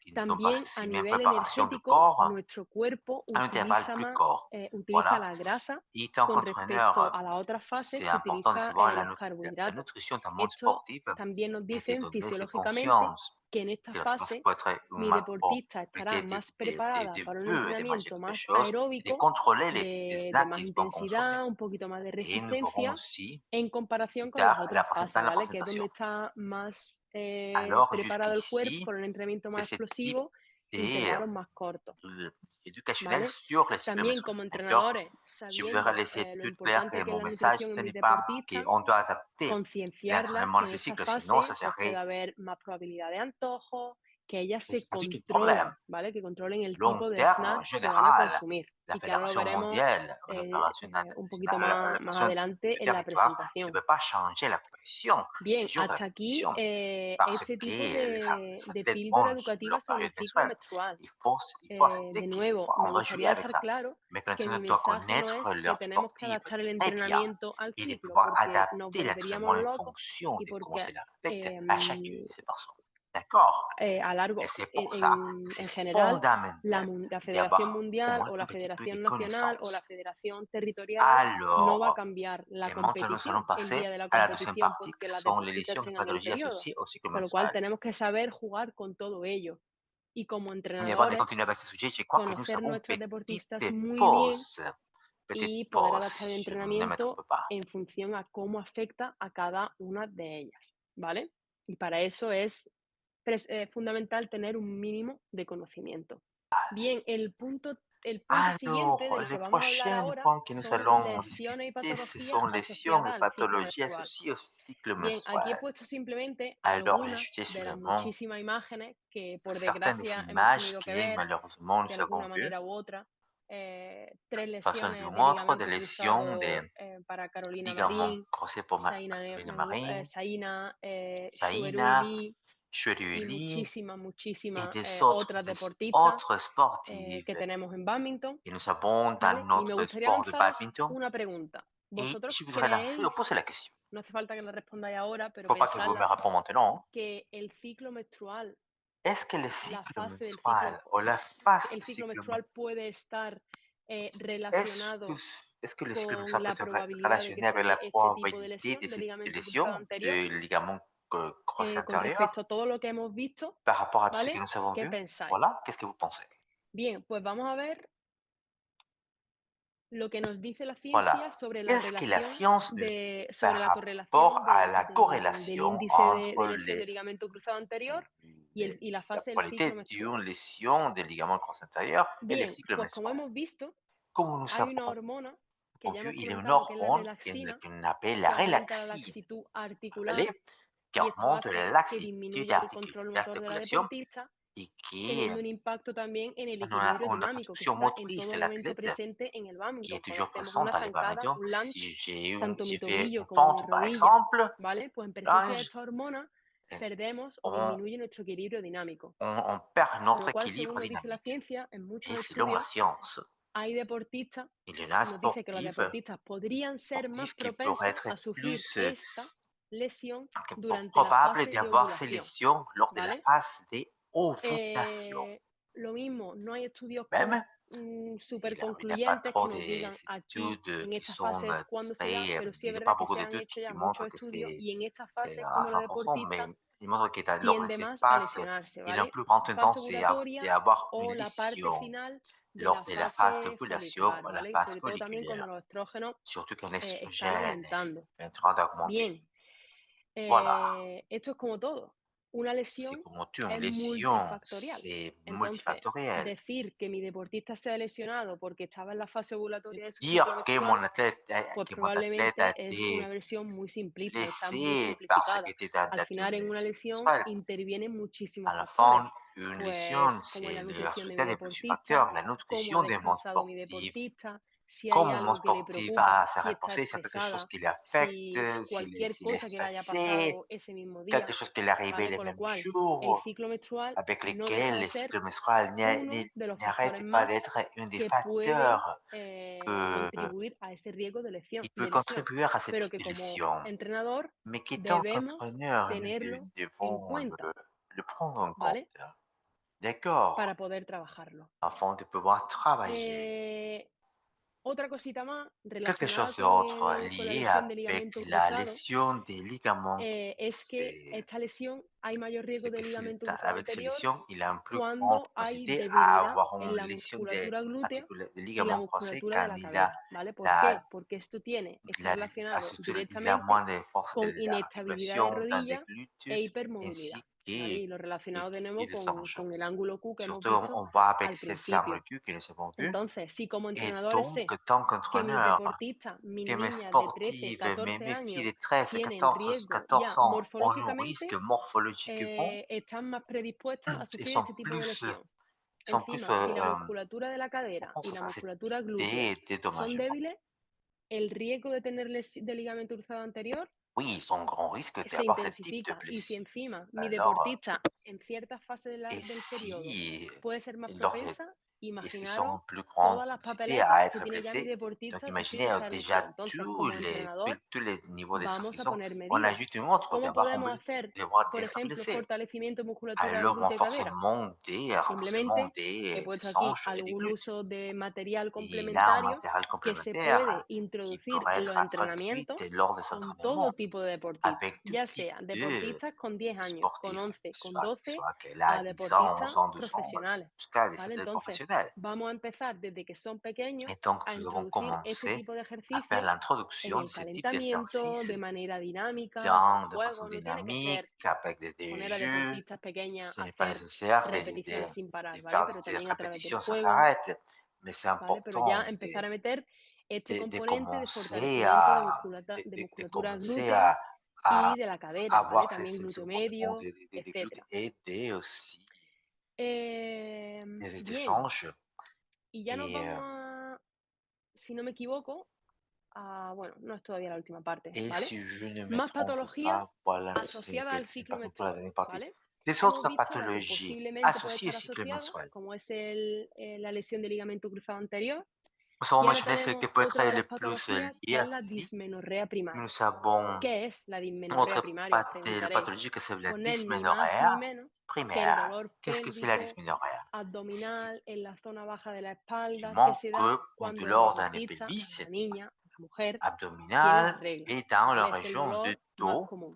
qui ne donnent pas También a ceci, même nivel préparation du energético, corps nuestro cuerpo à l'intervalle plus court. utiliza Voilà. la grasa Et tant con qu'entraîneur, respecto a las otras fases c'est que important de utiliza savoir los la carbohidratos. nutrition dans le monde Esto sportif también nos et de dicen donner cette fisiológicamente conscience que en esta que la science fase peut être mi deportista estará plutôt más preparada de para un peu et de manger entrenamiento quelque más chose et de aeróbico, contrôler les de más snacks qu'ils vont consommer. intensidad, un poquito más de Et nous verrons resistencia, aussi en plus comparación con las tard otras dans fases, la ¿vale? Que es donde présentation. está más Alors preparado el cuerpo jusqu'ici, por un entrenamiento c'est más ce type explosivo, d'idée intervalos más cortos, éducationnelle ¿vale? sur les También suppléments como alimentaires. entrenadores, Je voudrais sabiendo laisser lo tout clair importante que que es mon la message, nutrición en ce mis n'est pas deportistas, qu'on doit adapter concienciarlas l'entraînement que de en ce esta cycle, sinon ça fase pues puede serait, haber más probabilidad de antojos, que ellas mais se c'est pas du tout le problème. controlen, ¿vale? Que controlen el Long tipo de terme, en snacks que van a général, consumir. la Y que ahora lo Fédération veremos mondiale, ou la Fédération un poquito internationale, la más Fédération du adelante en la territoire ne presentación. peut pas changer la pression, les Bien, jours de la hasta aquí compétition, parce este tipo que les de athlètes píldora ont educativa leur sobre période el ciclo menstruelle. menstrual. Il faut accepter De qu'il nuevo, faut me en réjouir gustaría avec dejar ça. claro Mais que que mi l'entraîneur doit mensaje no connaître es que leur tenemos que sportive adaptar el très bien entrenamiento al et de ciclo, pouvoir porque nos adapter volveríamos l'entraînement en locos fonction y de comment porque cela affecte à chacune em, de ces personnes. D'accord? a Et largo, c'est pour ça que en c'est general, fondamental la Federación d'avoir au Mundial moins o un la petit peu de Federación Nacional o la connaissances. Federación Territorial no va a Alors, cambiar la et maintenant, nous allons competición el passer día de la à la deuxième competición partie, porque qui las sont les deportistas lésions et tengan el pathologies periodo. associées au cycle Con lo cual menstruel. tenemos que saber jugar con todo ello. Y como Mais avant de entrenadores, continuer avec ce sujet, je crois que nous conocer avons une nuestros deportistas petite muy bien pause. Petite y poder pause, adaptar el je ne me trompe entrenamiento pas. en función a cómo afecta a cada una de ellas, ¿vale? Y para eso es fundamental tener un mínimo de conocimiento. Bien, el punto siguiente Alors, del que le vamos a hablar prochain ahora point que nous son allons lesiones y discuter, ce patologías sont lésions asociadas et al ciclo pathologies menstrual. associées au cycle Bien, aquí he menstruel. puesto simplemente Alors, j'ai algunas jeté de sur las le monde muchísimas imágenes que por certaines des desgracia hemos images tenido que que ver malheureusement de nous avons alguna vues. manera u otra. Tres De toute façon, je vous lesiones de montre des ligamento lésions cruzado des para Carolina ligaments Marín, croisés pour Caroline Marine, Saina, Saina, y Chueruli et muchísimas otras des deportistas autres que sportives. tenemos en badminton, Et nous avons dans ¿vale? Y me notre gustaría sport de lanzaros badminton. una pregunta. Et ¿Vosotros je voudrais lancer ou poser creéis, la question. no hace falta que la respondáis ahora, Il ne pero faut pas que vous me pensadla, répondiez maintenant, hein. que el ciclo menstrual, Est-ce que le la cycle fase del menstruel ciclo, ou la phase el du ciclo cycle menstrual puede estar est-ce que, relacionado est-ce que le cycle con menstruel peut la être probabilidad de que relationné avec se la dé este tipo de probabilité lesión de de ce type de ligamento lésion cruzado anterior de ligament croisé con antérieur respecto a todo lo que hemos visto, par rapport à tout ce que ¿vale? nous avons ¿Qué vu? pensáis? Voilà, qu'est-ce que vous pensez? Bien, pues vamos a ver lo que nos dice la Voilà. ciencia sobre la Qu'est-ce que la relación science nous dit sobre par la rapport correlación à la del corrélation índice de entre lesión de ligamento cruzado anterior y la la fase del ciclo probabilité d'une menstrual? lésion des ligaments croisés antérieurs et le Bien, cycle pues como menstruel? hemos visto, Comme nous hay una avons hormona que ya vu, hemos il y a une comentado, que es la hormone relaxina, qu'on appelle la que aumenta la relaxine. laxitud Rappelez, articular qui y esto augmente la hace que laxitude disminuya el control motor de la d'articulation deportista, et qui teniendo un impacto también en el on a equilibrio une dinámico que fonction está en motrice todo de momento l'athlète presente en el qui badminton. est Cuando toujours hacemos présente una dans les zancada, badminton. un Si lunge, j'ai tanto mi fait tobillo une como mi fente, par rodilla, exemple, ¿vale? Pues en presencia de lunge, esta hormona eh, perdemos o on, disminuye nuestro equilibrio dinámico. on perd Con notre lo cual, según équilibre nos dice la dynamique. ciencia, en muchos Et selon la estudios science, hay deportistas, il y en a nos dice que los sportifs, deportistas podrían ser más sportifs qui pourraient propensos être a sufrir plus esta lesión durante la probables fase de d'avoir ces ovulación, lésions lors de la ¿vale? phase des ovulations. Lo mismo, no hay estudios Même súper il n'y a pas concluyentes que trop nos digan aquí d'études en qui esta sont fase es cuando se da, très... pero sí es il n'y a verdad pas que beaucoup se han d'études hecho ya qui muchos montrent que estudios c'est y en esta fase es à cuando los 100%, mais deportistas il montre que lors de tiende ces más a phases, lesionarse, il a une ¿vale? plus grande Fase tendance ovulatoria d'avoir une o la parte lésion final de lors la de la phase fase d'ovulation folicular, ou la ¿vale? Y phase sobre todo también cuando folliculaire, los estrógenos surtout quand están l'estrogène aumentando. est en train d'augmenter. Bien, Voilà, esto es como todo. Una c'est lesión comme une es lésion, multifactorial. c'est Entonces, multifactoriel. decir que mi deportista se ha lesionado porque estaba en la fase ovulatoria de su ciclo Dire menstrual, que pues mon athlète a probablemente es una été versión muy simplista, está muy blessé parce qu'il simplificada. était Al atteint final, en d'une una cycle lesión menstruel. intervienen À muchísimos la factores, fin, une lésion, pues cómo es c'est la le nutrición de mi résultat de plusieurs deportista, facteurs. La cómo ha nutrition de mon descansado mi sportif, deportista, si hay comment mon algo que le sportif preocupa, a se si está reposer, c'est quelque chose estresada, qui l'affecte, si cualquier s'il est cosa que le haya stressé, pasado ese mismo quelque día, chose qui est arrivé ¿vale? le Con lo même cual, el jour, ciclo menstrual avec no deja lequel de le ser cycle menstruel uno de los factores n'arrête pas más d'être un des que pueden facteurs que contribuir a ese riesgo il peut de lesión, contribuer à ce pero type que de como lésion. entrenador Mais qu'étant debemos qu'entraîneur, nous tenerlo en devons cuenta, le prendre en ¿vale? compte, d'accord, Para poder trabajarlo. afin de pouvoir travailler. Eh, Otra cosita más Quelque relacionada chose d'autre con la lié lesión de avec ligamento la cruzado lésion des ligaments es que croisés, esta lesión hay mayor riesgo c'est de que ligamento cruzado avec ces anterior lésions, il a une plus grande cuando hay capacité à debilidad avoir en une la lésion des, musculatura glútea des y la ligaments croisés musculatura de quand la il a, cadera, ¿vale? ¿Por la, qué? Porque está il a, relacionado il a directamente moins de force de con inestabilidad de l'articulation dans les rodilla glutes e hipermovilidad, ainsi ¿vale? Y lo relacionado de et nuevo de sang. con el ángulo Q que hemos Surtout, visto on voit avec al ces principio. molécules que nous avons vues. Entonces, si como Et entrenadores donc, sé tant que mis qu'entraîneur, deportistas, mis que mes niñas de 13, sportives, 14 mes filles años de 13, tienen 14, riesgo 14 ya ans ont un risque morfológicamente, morphologiquement, están más predispuestas a ils sufrir sont este tipo de plus, lesión. sont plus Encima, si la musculatura de la je cadera y pense la à ce musculatura type glútea de son dédommagement. débiles, el riesgo de tener de ligamento cruzado anterior Oui, ils ont grand risque se d'avoir ce type de intensifica. Y si blessure. encima mi Alors, deportista en ciertas fases et del periodo si, puede ser más lors des propensa, et se imaginaros sont en plus grande todas las quantité à papeletas que être tiene ya mi blessés. Donc deportista imaginez sufrir esa déjà lesión. Entonces, como entrenador, tous les niveaux de vamos a sensations. poner On medidas. ajoute une autre, ¿Cómo podemos hacer, devoir por d'être ejemplo, blessé. fortalecimiento de musculatura Alors, glútea y cadera? renforcement Simplemente he des puesto aquí hanches et des algún glutes. uso de material C'est là un complementario matériel que se complémentaire puede qui introducir pourrait en los être introduit entrenamientos lors des con entraînements todo tipo de deportistas, avec tout ya type sean deportistas con 10 de años, con sportifs, 11, con soit, 12, soit qu'elle a a 10 ans, deportistas 11 ans, 12 ans, profesionales. jusqu'à des ¿Vale? athlètes Entonces, professionnels. vamos a empezar desde que son pequeños Et donc, a nous avons introducir este commencé tipo de à faire ejercicios en l'introduction de el ce type calentamiento, d'exercice de manera dinámica, con de façon juegos. No tiene que dynamique, ser avec des poner a jeux. deportistas pequeñas Ce a n'est pas hacer nécessaire repeticiones sin parar, de ¿vale? faire Pero des también a través del répétitions sans juego, s'arrêter. Mais c'est ¿vale? Pero ya important empezar a meter este de componente de commencer fortalecimiento de de musculatura commencer glútea à y de la cadera, ¿vale? avoir También ce glúteo mouvement medio, des glutes etcétera. et aussi des Bien, hanches. y ya nos Et, vamos a, si no me equivoco, a, bueno, no es todavía la última parte, et ¿vale? si je ne me Más trompe pas, patologías voilà, s'il vous asociadas plaît, al c'est une ciclo passons pour la menstrual, dernière partie. ¿vale? Des Hemos autres visto la que pathologies posiblemente puede associées au estar cycle asociada, menstruel. como es la lesión de ligamento cruzado anterior. Nous avons Y ahora mentionné ce qui tenemos peut être otra de le las plus patologías, que lié es à la ceci. dismenorrea primaria. Nous avons ¿Qué es la dismenorrea autre primaria? Os preguntaréis. pathologie que c'est la Pues no es ni más ni dysménorrhée menos que el primaire. dolor Qu'est-ce que c'est la pélvico dysménorrhée? C'est abdominal en la zona baja de la du espalda que manque se da ou cuando la douleur d'un deportista, pelvis la niña, la mujer, tiene la abdominale regla, et dans la ¿vale? Es el région du dolor más dos común.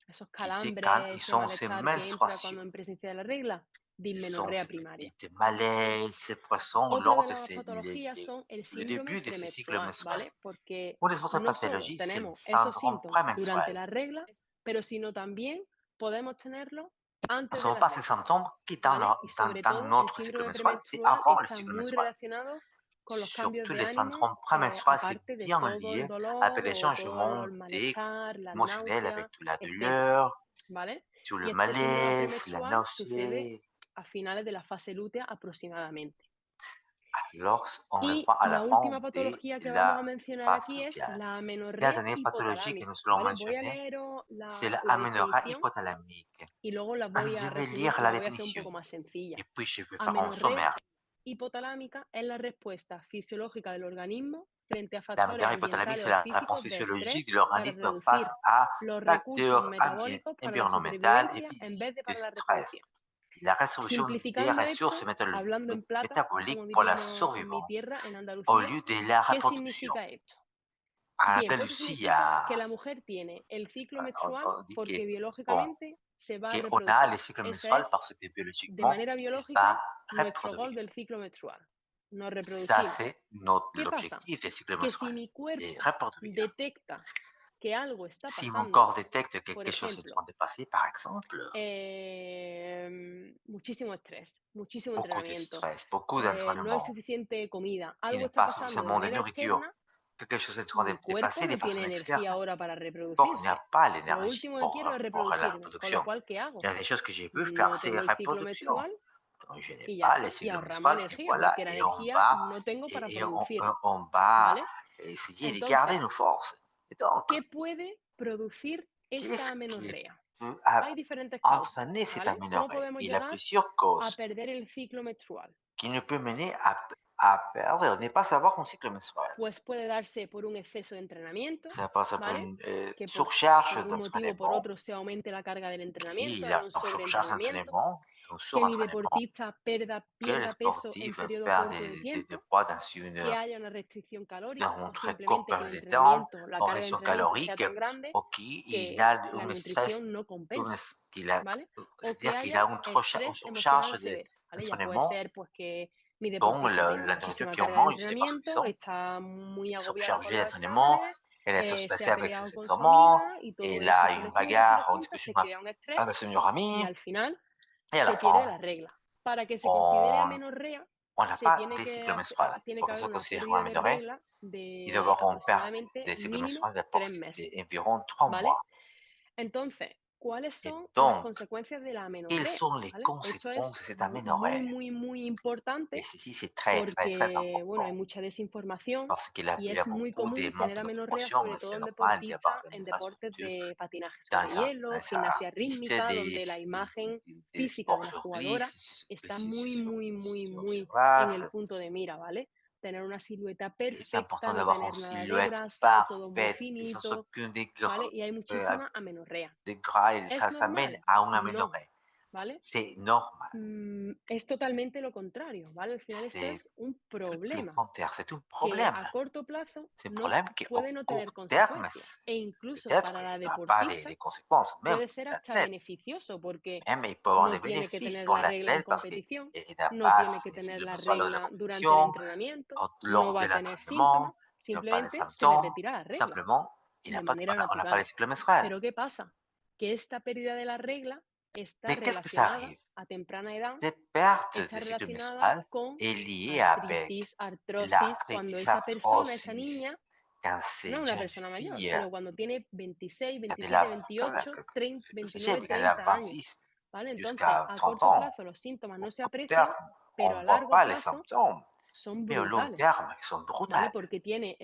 Esos qui c'est quand calambres, ils ese sont ces malestar que entra menstruations. cuando en presencia de la regla, Ce sont dismenorrea primaria. des malaises, ces poissons Otra lors de de las patologías son el le síndrome début de ce cycle premenstrual, menstruel. ¿vale? Porque Pour les autres no solo pathologies, c'est le tenemos esos syndrome síntomas durante prémenstruel. la regla, pero sino también podemos tenerlos Nous antes de n'avons la pas ces regla, symptômes qui, ¿vale? Y sobre dans todo, el notre cycle síndrome menstruel, c'est premenstrual avant le está cycle muy menstruel. relacionado con los cambios Surtout de les ánimo, syndromes prémenstruels, c'est aparte de bien todo el lié avec dolor les o todo changements el malestar, las émotionnels, náuseas, avec la etcétera, douleur, ¿vale? tout Y le este síndrome malaise, la premenstrual sucede nausée. a finales de la fase lútea aproximadamente. Alors, on le Y voit à la la fin última de patología que vamos a la mencionar phase aquí es lutéale. la La amenorrea dernière pathologie que hipotalámica, nous allons ¿vale? Voy a mentionner, leeros c'est la l'aménorrhée definición hypothalamique. y luego la voy Je a vais resumir lire y la la voy a hacer un définition poco más sencilla. et puis je vais faire un Amenorrea sommaire. hipotalámica es la respuesta fisiológica del organismo frente a factores L'aménorrhée hypothalamique, ambientales c'est o la réponse físicos de physiologique de estrés para l'organisme face reducir à los recursos facteurs metabólicos para la environnementaux et supervivencia en vez physiques de de para la stress. reproducción. La résolution des Simplificando ressources esto, hablando en plata, métaboliques como pour la diríamos en mi survivance tierra, en au Andalucía, lieu de la ¿qué reproduction. significa esto? En Bien, pues esto Andalusie, significa que la mujer tiene el ciclo menstrual on dit porque bon, biológicamente se va a qu'on a les reproducir. cycles Ese menstruels es, parce que de biologiquement, manera elle va biológica, nuestro gol reproduire. del ciclo menstrual. Nos Ça, reproducimos. c'est ¿Qué pasa? l'objectif des cycles Que si menstruels, mi de cuerpo reproduire. detecta que algo está Si mon pasando, corps détecte por quelque chose est en ejemplo, train de passer, par exemple, muchísimo estrés, muchísimo beaucoup de entrenamiento, stress, beaucoup no hay d'entraînement, suficiente comida, il algo n'est está pas pasando de suffisamment de manera nourriture, externa, quelque chose est en train mi de cuerpo passer de no tiene façon energía externe. ahora para Le corps n'a reproducirse. pas Lo l'énergie último que pour, quiero es la reproducirme, con lo reproduction. cual, ¿qué Il y hago? a des choses que je peux faire, No c'est tengo el ciclo reproduction. menstrual Donc, je n'ai y ya pas les está. Y cycles ahorramos menstruels, et energía, voilà, porque la et on energía va, no tengo para et producirla, on va ¿vale? essayer de garder Entonces, nos forces. Et donc, ¿qué puede producir esta qu'est-ce qui amenorrea? peut Hay diferentes causas, entraîner cette ¿vale? ¿Cómo aménorrhée? podemos Il y a llegar plusieurs a causes perder el ciclo menstrual? qui nous peut mener à perdre, ne pas savoir son cycle menstruel. Pues puede darse por un exceso de entrenamiento, Ça passe par ¿vale? une Que surcharge por un motivo o por d'entraînement. otro se aumente la carga del Oui, entrenamiento, haya la un surcharge sobreentrenamiento, d'entraînement, un que mi surentraînement, deportista que le pierda peso en sportif periodo perd corto de de tiempo, poids dans que haya una restricción calórica dans une o très courte simplemente que el période de temps, entrenamiento, la en carga de raison entrenamiento sea calorique, tan grande ok, il que a la un stress, nutrición no compense, ¿vale? O que c'est-à-dire qu'il a haya une estrés emocional surcharge severo, ¿vale? Ya puede d'entraînement ser pues que mi dont deportista tenga la nourriture muchísima qu'on carga de mange n'est pas entrenamiento, suffisante, está muy agobiada con surchargé los d'entraînement, exámenes, elle est trop se stressée ha avec peleado ses con su examens, amiga y todo elle eso a se une le junta, se le bagarre, une junta, se discussion crea un estrés avec son meilleur y ami, al final et à la se pierde fin, la regla. Para que se considere on amenorrea, on n'a pas des cycles menstruels. tiene Pour que que haber ça una considère pérdida de amélioré, regla il de doit avoir une perte aproximadamente des cycles mínimo menstruels 3 meses, d'environ 3 ¿vale? mois. Entonces, ¿cuáles Et son las donc, consecuencias de la quelles amenorrea? sont les ¿Vale? Esto conséquences es de cette muy, aménorrhée? muy, muy Et importante ceci, c'est très, très, très porque, bueno, hay important mucha desinformación parce y il y a es muy beaucoup de común manque tener amenorrea, d'informations, sobre mais todo c'est en normal d'y avoir deportistas, de en mauvaises deportes cultures de patinaje dans sobre hielo, les gimnasia artistes, rítmica, donde la imagen des física de sports la sur jugadora glisse, está muy, muy, muy, sur muy en el glace. punto de mira, ¿vale? Tener una silueta Et c'est perfecta, important no d'avoir une tener nada de silhouette grasa, todo muy parfaite et sans finito, aucun ¿vale? Y hay muchísima amenorrea. de gras et ¿Es ça mène normal? à une No, aménorrhée. ¿vale? C'est normal. Es totalmente lo contrario, ¿vale? Al final esto C'est es un tout le problema contraire, c'est un que problème. a corto plazo C'est un no problème qui, au puede no court tener terme, consecuencias e incluso peut-être para la il n'y aura pas deportista des conséquences, même puede pour ser hasta l'athlète, beneficioso porque mais il peut avoir no des tiene que bénéfices tener pour la regla en l'athlète parce qu'il competición, n'a no pas tiene que tener le la besoin lors de la regla durante el compétition, entrenamiento, no lors va de a tener l'entraînement, síntomas, il n'a pas les simplemente se le symptômes, retira la regla simplement, de on manera n'a pas les natural. cycles menstruels. Pero ¿qué pasa? Que esta pérdida de la regla está Mais qu'est-ce que ça relacionada arrive? a temprana edad, Cette perte está des cycles relacionada menstruels con est liée avec artritis, artrosis, cuando l'arthritis esa persona, esa arthrosis. niña, Quand no ces una jeunes persona mayor, filles, sino cuando tiene 26, quand elle 27, a, quand la- 28, que c'est chez 29, elle a 30 años, 26 ¿vale? Entonces, jusqu'à a 30 corto ans, plazo los síntomas au no se court aprecian, terme, pero on a ne voit largo pas les plazo symptômes, son mais au long brutales, terme, ils sont ¿vale? brutales. Porque tiene,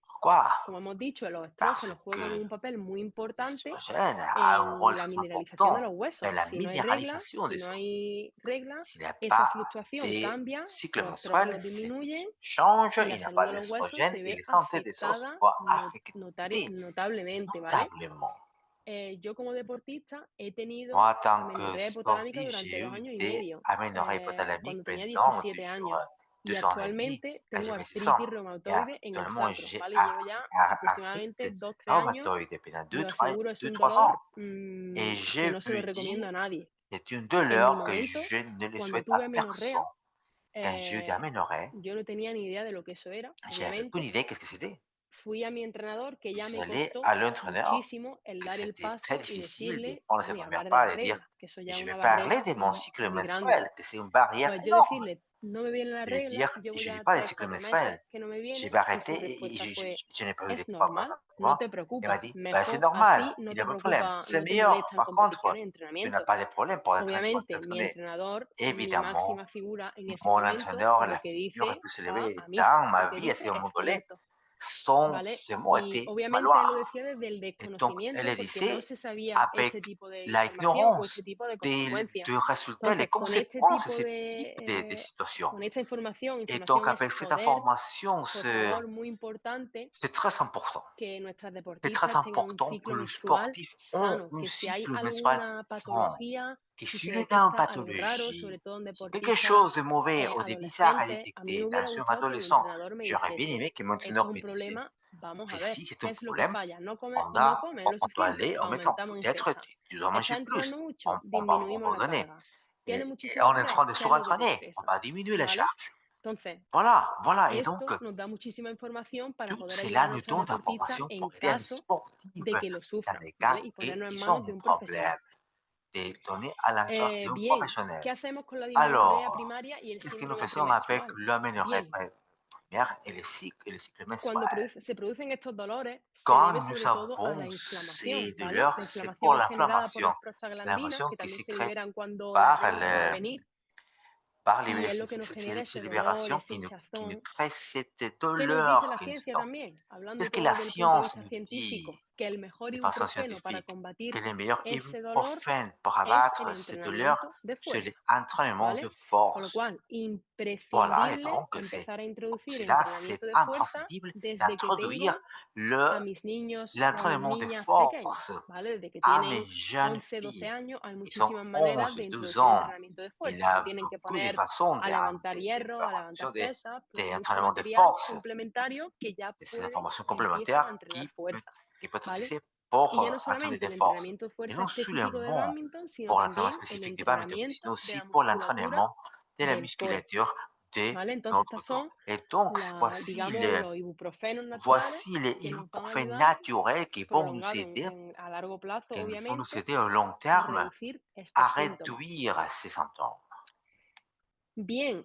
Pourquoi? como hemos dicho, los Parce estrógenos juegan que un papel muy importante l'estrogène a un en rôle la très mineralización de important los huesos. dans la Si no hay regla, minéralisation si des no os. hay regla, S'il n'y a esa pas fluctuación de cambia, cycle los menstruel, estrógenos ces disminuyen fluctuations changent, y la il n'y a salud pas de los huesos d'estrogène se et ve la santé des os se afectada voit affectée notablemente, ¿vale? notablement. Yo como deportista he Moi, tenido en tant que amenorrea hipotalámica sportif, durante j'ai dos eu años y des medio, aménorrhées hypothalamiques cuando tenía pendant 17 años. Y 2 ans et demi, actualmente quand tengo j'avais 6 ans. artritis Et reumatoide en el actuellement, sacro, j'ai ¿vale? Llevo ya aproximadamente arthrite 2, 3 años. rhumatoïde pendant Lo aseguro, es un 2, 3 ans. dolor Et que je no se lo peux dire, recomiendo a nadie. c'est une En mi douleur que momento, je ne le cuando souhaite à tuve personne. amenorrea, Quand j'ai eu des aménorrhées, yo no tenía ni idea de lo que eso era, j'avais aucune obviamente. idée qu'est-ce que c'était. Fui a mi entrenador, que ya me J'allais costó à l'entraîneur, muchísimo el que dar el c'était très paso y difficile de decirle, prendre ces bueno, y premières hablar de pas la et de dire, regla, que eso ya es je vais una parler barrera de mon cycle muy grande. menstruel, que c'est une barrière Pues yo énorme. decirle, no me viene la De regla, dire, llevo je n'ai ya pas de tres, cycle cuatro meses menstruel. que no me Je viene, vais y su arrêter et respuesta fue, je n'ai pas eu de es fois normal, no moi. te Il m'a preocupes, dit, bah, c'est mejor normal, así, no il a te pas de problème. preocupa, C'est no te meilleur. molesta en Par contre, competiciones, en tu n'as entrenamientos. pas de problème pour Obviamente, mi t'entraîner. entrenador, mi Évidemment, máxima figura en ese mon momento, entraîneur, la lo que figure la dice plus va élevée a misa. dans Lo ma que vie à ce dice es moment donné, correcto, son, ¿vale? ces mots Y étaient ma obviamente loi. él lo decía desde el Et donc, desconocimiento elle porque no disait, se sabía avec este tipo de información o este l'ignorance tipo de consecuencias. du résultat, les Entonces, con este conséquences de tipo ce type de situations. con esta información, Et donc, información es avec cette poder, information, por favor, muy importante c'est très important. que nuestras C'est très deportistas tengan un important que ciclo les menstrual sportifs ont sano, un que si hay cycle menstruel alguna sain. patología, Que si se s'il y a une detecta algo raro, pathologie, sobre todo en si quelque deportistas chose de mauvais ou de bizarre est adolescentes, a mí me détecté hubiera dans un gustado que mi adolescent, entrenador me j'aurais bien dijese, aimé que mon esto entraîneur es un me dise, problema, vamos a ver, ceci c'est ¿qué un es lo que problème, falla? No on comes lo on doit suficiente, aller au médecin. aumentamos en Peut-être pesa. tu dois manger ¿Estás entrenando plus, mucho? on va Disminuimos la abandonner. carga. ¿Tienes Et muchísimo on est en train estrés? de ¿Qué es lo que te surentraîner, on estresa? va diminuer la ¿Vale? charge. Entonces, Voilà. Et donc, esto nos da muchísima información para tout poder ayudar cela a nous nuestras donne deportistas d'informations en pour aider un caso sportif de que lo dans sufran, les ¿vale? cas Y ponernos en qu'ils ont manos de un un problème, profesional. de donner à la charge d'un Bien, professionnel. ¿qué hacemos con la dismenorrea Alors, primaria y el qu'est-ce que nous síndrome faisons avec premenstrual? l'aménorrhée Bien, primaire et le cycle cuando menstruel? se producen estos dolores, se Quand debe nous sobre todo a la avons inflamación, ces ¿vale? douleurs, La c'est pour inflamación es generada por l'inflammation. las prostaglandinas, L'inflammation que qui también se se crée liberan cuando la par, regla va a venir, y es lo que nos genera ces ese dolor, libérations ese qui nous hinchazón. crée cette ¿Qué nos dice douleur la qui nous ciencia donne. también? Hablando Qu'est-ce que la todo del punto de science vista nous dit científico, que el mejor de façon ibuprofeno para scientifique? Que combatir le meilleur ese dolor ibuprofène pour es el abattre cette douleur, entrenamiento de c'est fuerza, l'entraînement de ¿vale? Con lo force. cual, Voilà, et imprescindible donc empezar a pour introducir cela, entrenamiento c'est de fuerza imprescindible desde que d'introduire tengo le a mis niños o a mis l'entraînement de niñas pequeñas, force ¿vale? Desde que à mes tienen jeunes 11, 12 filles. años, hay Ils ont muchísimas maneras 11 de et 12 introducir ans. entrenamiento de Il y fuerza. No a tienen que beaucoup de poner façons a levantar hierro, a levantar pesas, pues hay mucho d'entraînement de material force. complementario que ya C'est ces puede informations e empieza a complémentaires entrenar fuerza, qui peut être ¿vale? utilisées Y pour ya no entraîner solamente des el forces. entrenamiento de Et fuerza non específico de seulement bádminton, sino pour l'entraînement también el spécifique du badminton, mais sinon entrenamiento de aussi la pour musculatura l'entraînement de la del core, musculature de ¿vale? Entonces, notre estas corps. son, Et donc, digamos, los ibuprofenos naturales voici les que nos van a ibuprofènes ayudar naturels qui vont nous prolongado aider, a largo plazo, qui vont nous obviamente, aider au long a terme reducir à estos síntomas. réduire ces symptômes. Bien,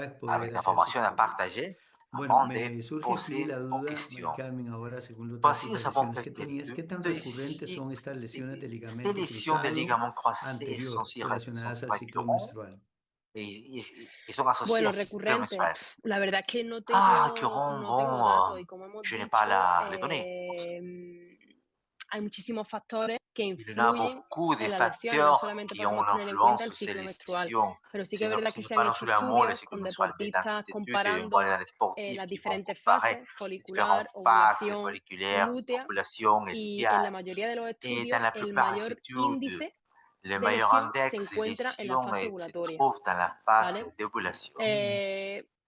avec l'information à partager. Bueno, avant de me surge aquí poser la aux duda, María questions. Carmen, ahora según los Voici, datos nous de avons lesiones que calculé tenías, ¿qué tan que recurrentes si son estas lesiones de ces ligamento lésions de cruzado ligaments croisés sont anterior sont relacionadas si al ciclo récurrentes menstrual? et sont associées Bueno, à cycle recurrente, menstruel. la verdad es que no Ah, tengo, récurrent, no tengo bon, datos y como hemos je n'ai pas dicho, les données pour ça. hay muchísimos factores que Il y en a influyen beaucoup de en las lesiones. No facteurs solamente qui ont podemos une tener en cuenta influence el sur ces ciclo menstrual, lesions. pero sí que Ce es verdad que n'est se han pas non hecho seulement le estudios cycle con menstruel, mais dans deportistas cette étude, on voit comparando dans les sportifs las qui vont diferentes comparer fases, les différentes folicular, phases ovulación y folliculaires, lútea, ovulation et y en la lutéale. mayoría de los Et dans estudios la el plupart des mayor études, índice le de meilleur lesión se index de encuentra en la lésions fase se ovulatoria, trouve dans la phase ¿vale? d'ovulation.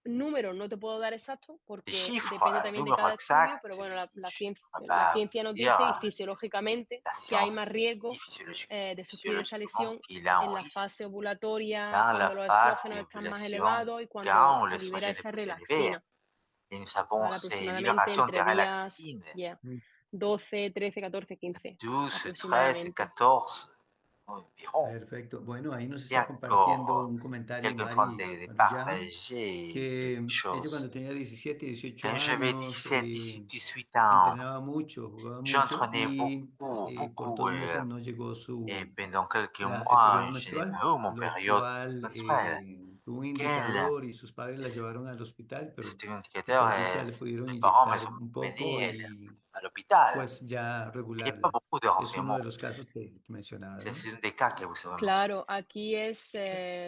Números no te puedo dar exactos Des porque chiffres, depende un también de numéro cada estudio, exact, pero bueno, je ne peux la pas ciencia nos dire, dice y fisiológicamente la que hay science más dit riesgo de sufrir esa physiologiquement lesión qu'il a en un la risque fase ovulatoria, dans la cuando los phase estrógenos están más d'ovulation elevados y cuando quand se libera l'estrogène est esa plus élevé. relaxina, Et nous savons ¿vale? ces Aproximadamente libérations de entre días relaxine, 12, 13, 14, 15, 12, 13, aproximadamente. 14 environ. Perfecto. Bueno, ahí nos está compartiendo D'accord. un comentario Quelqu'un est en train Mari de Maruyama, partager que quelque ella chose. cuando tenía 17, 18 Quand j'avais años, 17, 18, 18 ans, entrenaba mucho, jugaba mucho j'entraînais y beaucoup, por beaucoup. 2 meses no llegó Et pendant quelques el mois, periodo je n'ai pas menstrual, eu mon lo période cual menstruelle. tuvo un Quel, indicador y sus padres la llevaron al hospital, pero c'était un que indicateur por et dicha le pudieron mes parents inyectar m'ont un poco mené y à l'hôpital. pues ya Il n'y a pas regularla. beaucoup de Es uno de renseignements. los casos que mencionabas, ¿no? C'est un des cas que vous avez mentionné. Claro, aquí es,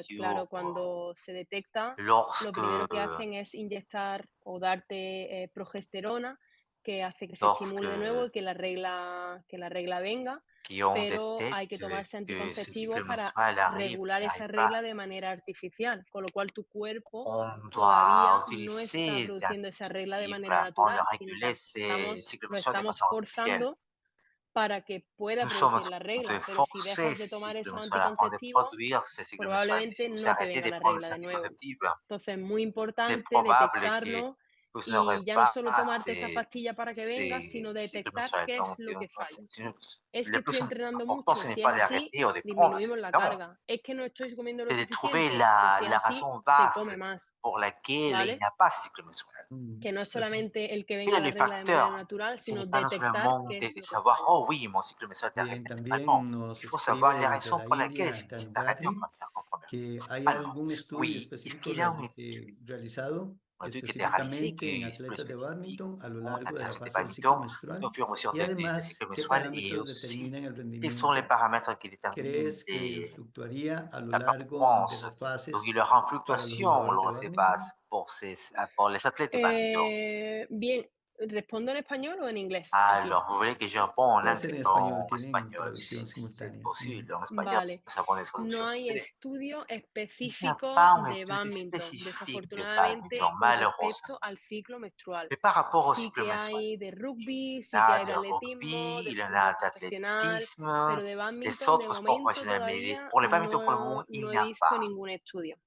Sur claro, cuando se detecta, lo lorsque, primero que hacen es inyectar o darte progesterona, que hace que se estimule de nuevo lorsque y que la regla venga, on pero hay que détecte tomarse que ce anticonceptivos cycle para menstruel arrive regular et esa n'arrive pas, regla de manera artificial, con lo cual tu cuerpo on doit todavía no está utiliser des produciendo esa regla de anticonceptifs manera afin de natural, sino que réguler ces cycles lo menstruels de estamos façon artificielle. forzando para que pueda Nous sommes en producir la train de regla, pero si forcer dejas de ces tomar cycles esos menstruels afin de anticonceptivos, produire ces cycles menstruels. Mais si probablemente vous no te arrêtez venga de la prendre regla ces de nuevo. anticonceptifs, Entonces, es muy c'est importante probable que detectarlo vous n'aurez y ya no pas solo tomarte esa pastilla para que venga, ces sino cycles detectar menstruels. qué es Donc, lo que falla. Es que le estoy plus entrenando important, mucho, ce n'est si pas es así, d'arrêter ou de prendre ces disminuimos la médicaments. carga. Es que no estoy comiendo lo C'est de trouver suficiente, pues si es la así, raison se basse come más, pour laquelle il n'y ¿vale? a pas ces cycles menstruels. Mm, Que no es perfecto. solamente el que Quel venga est la le regla de manera facteur? natural, Ce sino n'est pas non detectar seulement qué de es lo que savoir, falla. oh oui, mon cycle menstruel arrive Bien, naturellement. también Il nos faut escribe savoir les desde raisons la pour lesquelles India, c'est arrêté en Tanvati, que hay premièrement. algún estudio Oui, est-ce específico qu'il y a une étude, realizado une étude qui a été réalisée específicamente en qui est plus atletas de spécifique bádminton a lo en largo de la athlètes de fase del ciclo badminton, qui menstrual? confirme sur Y des además, cycles ¿qué menstruels et parámetros aussi determinan el quels sont les rendimiento? paramètres qui déterminent ¿Crees que fluctuaría a lo la largo de performance. las Donc, il fases y aura une para los fluctuation jugadores de lors de ces bases bádminton? pour les athlètes de badminton. Bien, ¿respondo en español o en inglés aquí? Alors, vous voulez que je réponde en Puede ser anglais en ou español, en tienen espagnol, traducción si c'est simultánea. possible. En espagnol, Vale. nous avons des No traductions hay simultanées. estudio Il n'y a específico pas une de étude badminton, spécifique de badminton, desafortunadamente, con respecto malheureusement. al ciclo menstrual. Mais par rapport au Sí cycle que mensuel, hay de rugby, il y sí que en a hay de de atletismo, rugby, de il y en fútbol a profesional, d'athlétisme, pero de des badminton de autres sports momento professionnels, mais todavía pour le badminton, pour le moment, no il he n'y a visto pas. ningún estudio,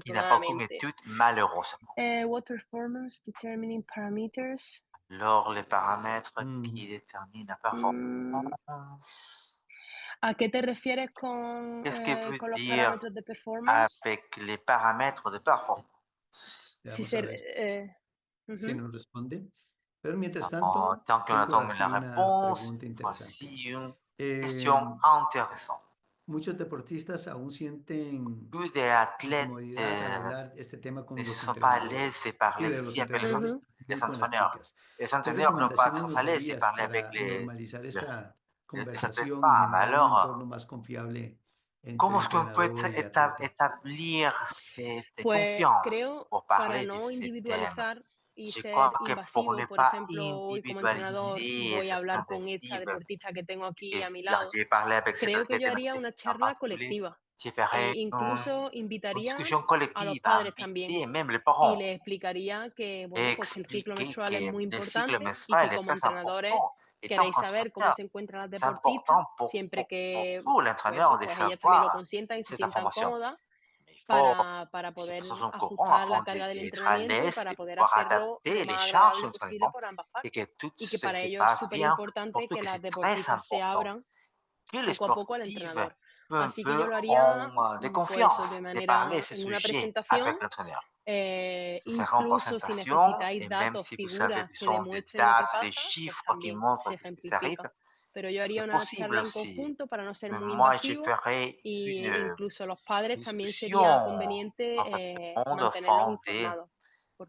Il n'y a pas aucune desafortunadamente. étude, malheureusement. What performance determining parameters? Alors, les paramètres qui Mm, déterminent la Mm, performance, ¿A qué te refieres con, qu'est-ce que veut con los dire parámetros de performance? avec les paramètres de performance? Si Vamos a se, ver si ujú. nos responde. Pero mientras En tanto, tant qu'on tengo attend la aquí una réponse, pregunta interesante. voici une Eh, question intéressante. muchos deportistas aún sienten Tous des athlètes incomodidad al hablar este tema ne con se los sont pas à l'aise de entrenadores y parler de los ceci avec entrenadores Ujú. les y con las entraîneurs. chicas. Les ¿Qué entraîneurs n'ont pas recomendaciones être nos à l'aise de darías parler avec para normalizar le- esta les athlètes conversación y femmes. generar un Alors, entorno más confiable entre comment est-ce qu'on peut entrenador y atleta? établir cette Pues confiance creo, pour para parler de no ces thèmes? individualizar y Je ser crois que pour invasivo, ne por pas ejemplo, hoy como entrenador individualiser et voy a faire très hablar con esta invasive, deportista que tengo que aquí a mi là, lado, j'ai parlé avec cet creo que athlète yo haría una en charla particulier, colectiva je e ferai incluso une invitaría discussion a los collective à padres también inviter même les y parents les explicaría que, et bueno, pues que el ciclo expliquer menstrual es que muy le cycle importante y que menstruel est como très entrenadores important. Et tant queréis saber cómo qu'entraîneur, se encuentran las c'est deportistas, important siempre pour que, vous, pues l'entraîneur, eso, de pues ellas también lo savoir consientan y se cette sientan information. cómodas Mais il faut para que ces poder personnes soient au courant ajustar la afin carga del d'être à entrenamiento y l'aise para de poder pouvoir hacerlo adapter lo les más charges agradable de posible l'entraînement por ambas et partes. que tout Y que para se ello es passe súper bien pour importante tout, que que las c'est très deportistas se important abran que les poco a poco al sportifs entrenador. un Así que yo peu lo haría, en pues eso, déconfiance de de parler manera, ce en una sujet presentación, avec l'entraîneur. Ce serait en incluso si présentation necesitáis et même datos, si vous avez figuras que besoin de demuestren lo que dates, de pasa, pues chiffres qui también se montrent qu'est-ce qui s'arrive, ejemplifica. Pero yo haría c'est una possible charla en aussi. conjunto para no ser Mais muy moi, je invasivo ferai y une incluso los padres también sería discussion conveniente en fait de monde mantenerlos afin informados,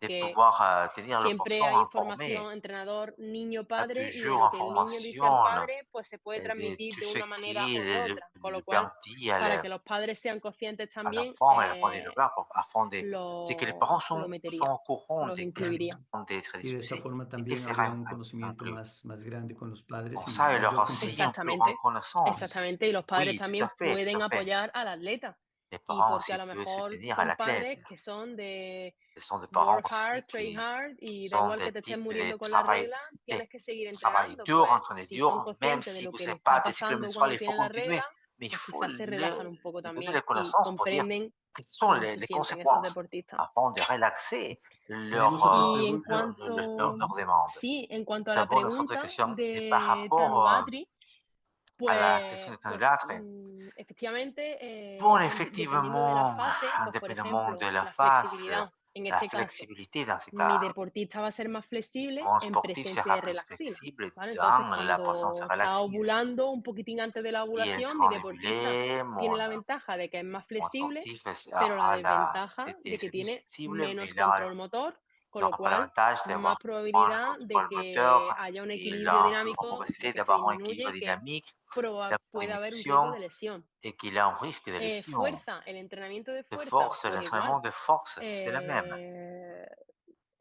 de porque pouvoir tenir le siempre personne hay informée. información entrenador, niño, Il y a padre, y de toujours lo que el niño dice al information padre, pues se puede de transmitir tout de ce una manera qui o de est otra. Con le lo père cual, dit para que los padres sean conscientes à también, l'enfant et l'enfant dit le père afin de, c'est que les parents lo sont metería, au courant los de qu'est-ce qui incluiría. vont être Y de esta discutés forma et que también sera habría un conocimiento inclus. más grande con los padres Comme ça, il y aura mayor aussi une comprensión. plus grande Exactamente, connaissance. exactamente. Y los padres Oui, tout también à fait, tout pueden à fait. apoyar al atleta. Les Y parents porque a aussi lo peuvent mejor soutenir à son l'athlète. padres que son de Ce sont des parents work aussi hard, train hard, qui y da sont igual des que te estés types de muriendo con la travail, regla, de tienes que seguir travail entrenando. dur, Pues entraîner si son dur, même conscientes de si lo vous que n'avez les pas está de cycle pasando menstruel, cuando il faut tienen la continuer. regla, Mais il pues faut quizás se relajan un poco donner también les y connaissances pour dire comprenden quelles sont cómo se les sienten esos conséquences deportistas. avant de relaxer Tenemos otras Y en preguntas. cuanto, leurs demandes. sí, en cuanto Nous a la avons notre autre pregunta question. Et par de rapport Tanugatri, à la question de pues Tanugatre, efectivamente, bon, dependiendo de la effectivement, fase, pues por indépendamment de ejemplo, la la face, flexibilidad. En la este caso, flexibilité dans ce mi cas, deportista va a ser más flexible mon en sportif presencia sera de plus relaxina, flexible ¿vale? Entonces, dans la présence cuando está relaxine. ovulando, un poquitín antes de la Si est en ovulación, mi train deportista d'émuler, tiene la ventaja de que es más mon flexible, sportif pero la aura desventaja de que d'être plus tiene flexible, mais menos il control motor, con lo n'aura pas cual l'avantage más d'avoir moins le probabilidad de contrôle que moteur haya un et equilibrio la plus grande dinámico, de probabilité que se d'avoir un équilibre disminuye, que dynamique, d'avoir puede une haber un riesgo émotion de lesión. et qu'il a un risque de lésion. Fuerza, el entrenamiento de De fuerza, force, pues igual. l'entraînement de force, c'est la même. Eh,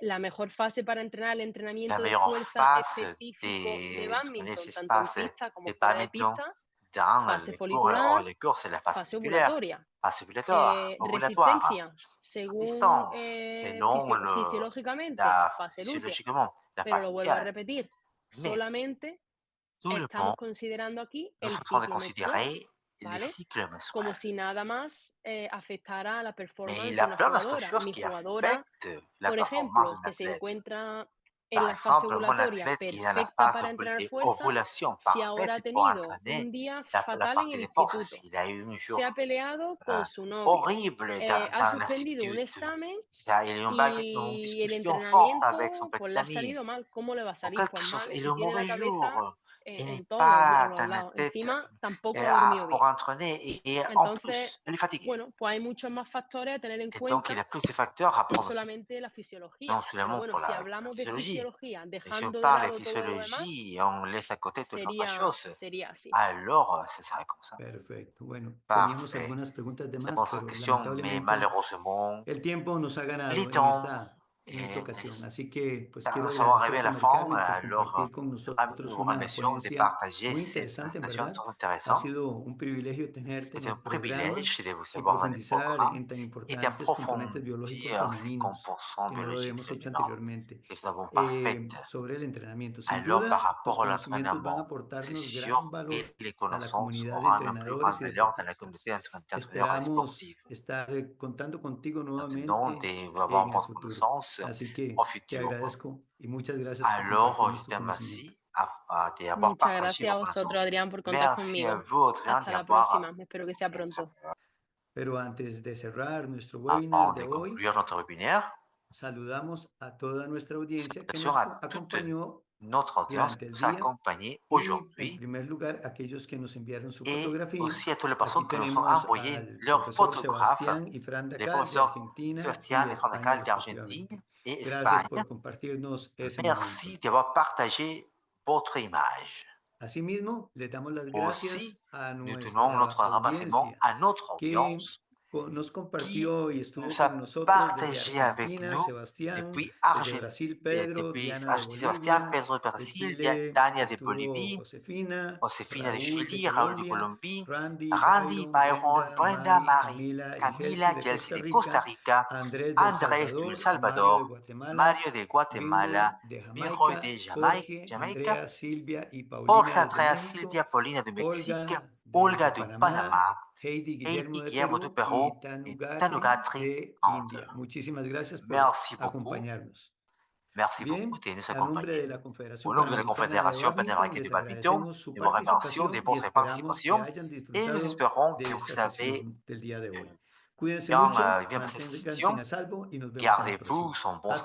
la mejor fase para entrenar el La entrenamiento de meilleure fuerza phase específico de d'entraîner bádminton, cet tanto en espace pista como de fuera de badminton pista, dans fase le cours et hors folicular, le cours, c'est la phase fase folliculaire, ovulatoria. phase ovulatoire. Resistencia, según Résistance, selon fisiológicamente, la, fase lutea. physiologiquement, la Pero phase lo vuelvo a lutéale. repetir, Mais solamente tout le estamos monde, considerando aquí nous el sommes en train de ciclo menstrual, considérer les ¿vale? cycles Como menstruels. si nada más afectara a la Mais performance il y de a una plein d'autres jugadora. choses Mi qui jugadora, affectent la por performance ejemplo, d'un que se athlète. encuentra en Par la fase exemple, mon ovulatoria athlète qui est dans la perfecta phase para entrenar fuerza, ovulation si ahora ha parfaite pour tenido entraîner un día la fatal en el partie de force, instituto, s'il a eu un se jour ha peleado con su novio, horrible ha dans suspendido un l'institut, examen il y a eu une y el discussion forte avec son entrenamiento pues petit le ha ami, salido mal. ¿Cómo le va a ou salir? quelque Pues chose, mal, et si le tiene la mauvais cabeza jour, il en n'est todos pas los dans la lados. tête Encima, tampoco ha dormido pour bien. entraîner, et en Entonces, plus, elle est fatiguée. bueno, pues hay muchos más factores a tener en Et donc, il y cuenta, a plus de facteurs à no prendre, solamente la non fisiología. Pero seulement bueno, pour si la hablamos de physiologie, fisiología, mais si on dejando de parle de lado todo lo demás, physiologie et on laisse à côté toute l'autre chose, sería así. alors ce serait comme ça. Perfecto. Bueno, teníamos Parfait. algunas preguntas de C'est más, votre pero question, mais lamentablemente malheureusement, el tiempo nos ha il est ganado temps. en esta Et ocasión. Así que pues quiero nous sommes arrivés à agradecerte, la Mari fin. Carmen, por Alors, compartir con nous nosotros vous una remercions de ponencia partager muy cette interesante, en présentation verdad. très Ha intéressante. sido un privilegio tenerte en C'était un el programa privilège de vous y avoir dans le profundizar programme en tan et importantes componentes biológicos d'approfondir ces femeninos composants que no lo biologiques habíamos hecho féminins anteriormente, que nous n'avons pas faites. sobre el entrenamiento. Sin Alors, par duda, tus rapport à conocimientos van a l'entraînement, c'est aportarnos gran sûr que valor les a la connaissances comunidad de auront une plus entrenadores grande y valeur dans la communauté deportistas. d'entraîneurs et sportifs. Esperamos estar contando contigo Maintenant, nuevamente de vous avoir en en el bonne futuro. connaissance Así au que te futur. agradezco y muchas gracias por Alors, compartirnos je tu te conocimiento. remercie d'avoir Muchas partagé gracias a vos vosotros, connaissances. Adrián, por contar Merci à conmigo. vous, Adrien, Hasta la d'avoir próxima. Espero que sea été pronto. Pero antes de cerrar nuestro webinar avant de de hoy, conclure notre webinaire. saludamos a toda nuestra audiencia que Salutations nos à toute acompañó notre audience durante qui el nous a día accompagnés y, en aujourd'hui primer lugar, aquellos que nos enviaron su et fotografía. aussi à toutes les Aquí personnes qui nous ont tenemos envoyé al leurs profesor photographes, Sebastián y Fran les Dacal de professeurs Argentina y Sebastian de et Franck España, d'Argentine respectivamente. et Gracias Espagne. por compartirnos ese momento. Merci d'avoir partagé votre image. Asimismo, le damos las Aussi, gracias a nous donnons nuestra notre remerciement audiencia à notre que audience nos qui compartió y estuvo nous a con nosotros desde partagé avec Argentina, nous Sebastián, depuis desde Argentine, Brasil, Pedro, depuis Diana de Argentine, Sébastien, Bolivia, Pedro de de Brasil, Chile Dania de estuvo Bolivie, Josefina, Josefina de Raúl de Chili, Raoul de Colombia, Colombie, Randy, Randy, Byron, Byron, Brenda, Brenda, Mari, Marie, Camila y Helsi Camila, de Kelsey Costa de Costa Rica, Rica, Andrés del Andrés du Salvador, Mario de Salvador, Guatemala, Mario de Guatemala, Birro de Miro Jamaica, de Jorge, Jamaica, Andrea, Silvia y Jorge, Paulina desde Andrea, México, Silvia, Paulina de Mexique, Olga Olga desde de Panamá, Panama, Heidi Guillermo Heidi de Guillermo de Perú y Perú Tanu et Gatri Tanugatri de Inde. India. Muchísimas gracias por Merci beaucoup. acompañarnos. Merci beaucoup de nous a nombre de accompagner. la Au Confederación nom de la Panamericana de Confédération Badminton, panaméricaine les de badminton, agradecemos su nous vous remercions de participación y votre esperamos que participation hayan et nous disfrutado espérons que de vous esta avez sesión del día de hoy. Cuídense bien, mucho, bien passé cette manténganse session. a salvo y nos vemos en la Gardez-vous próxima. son bon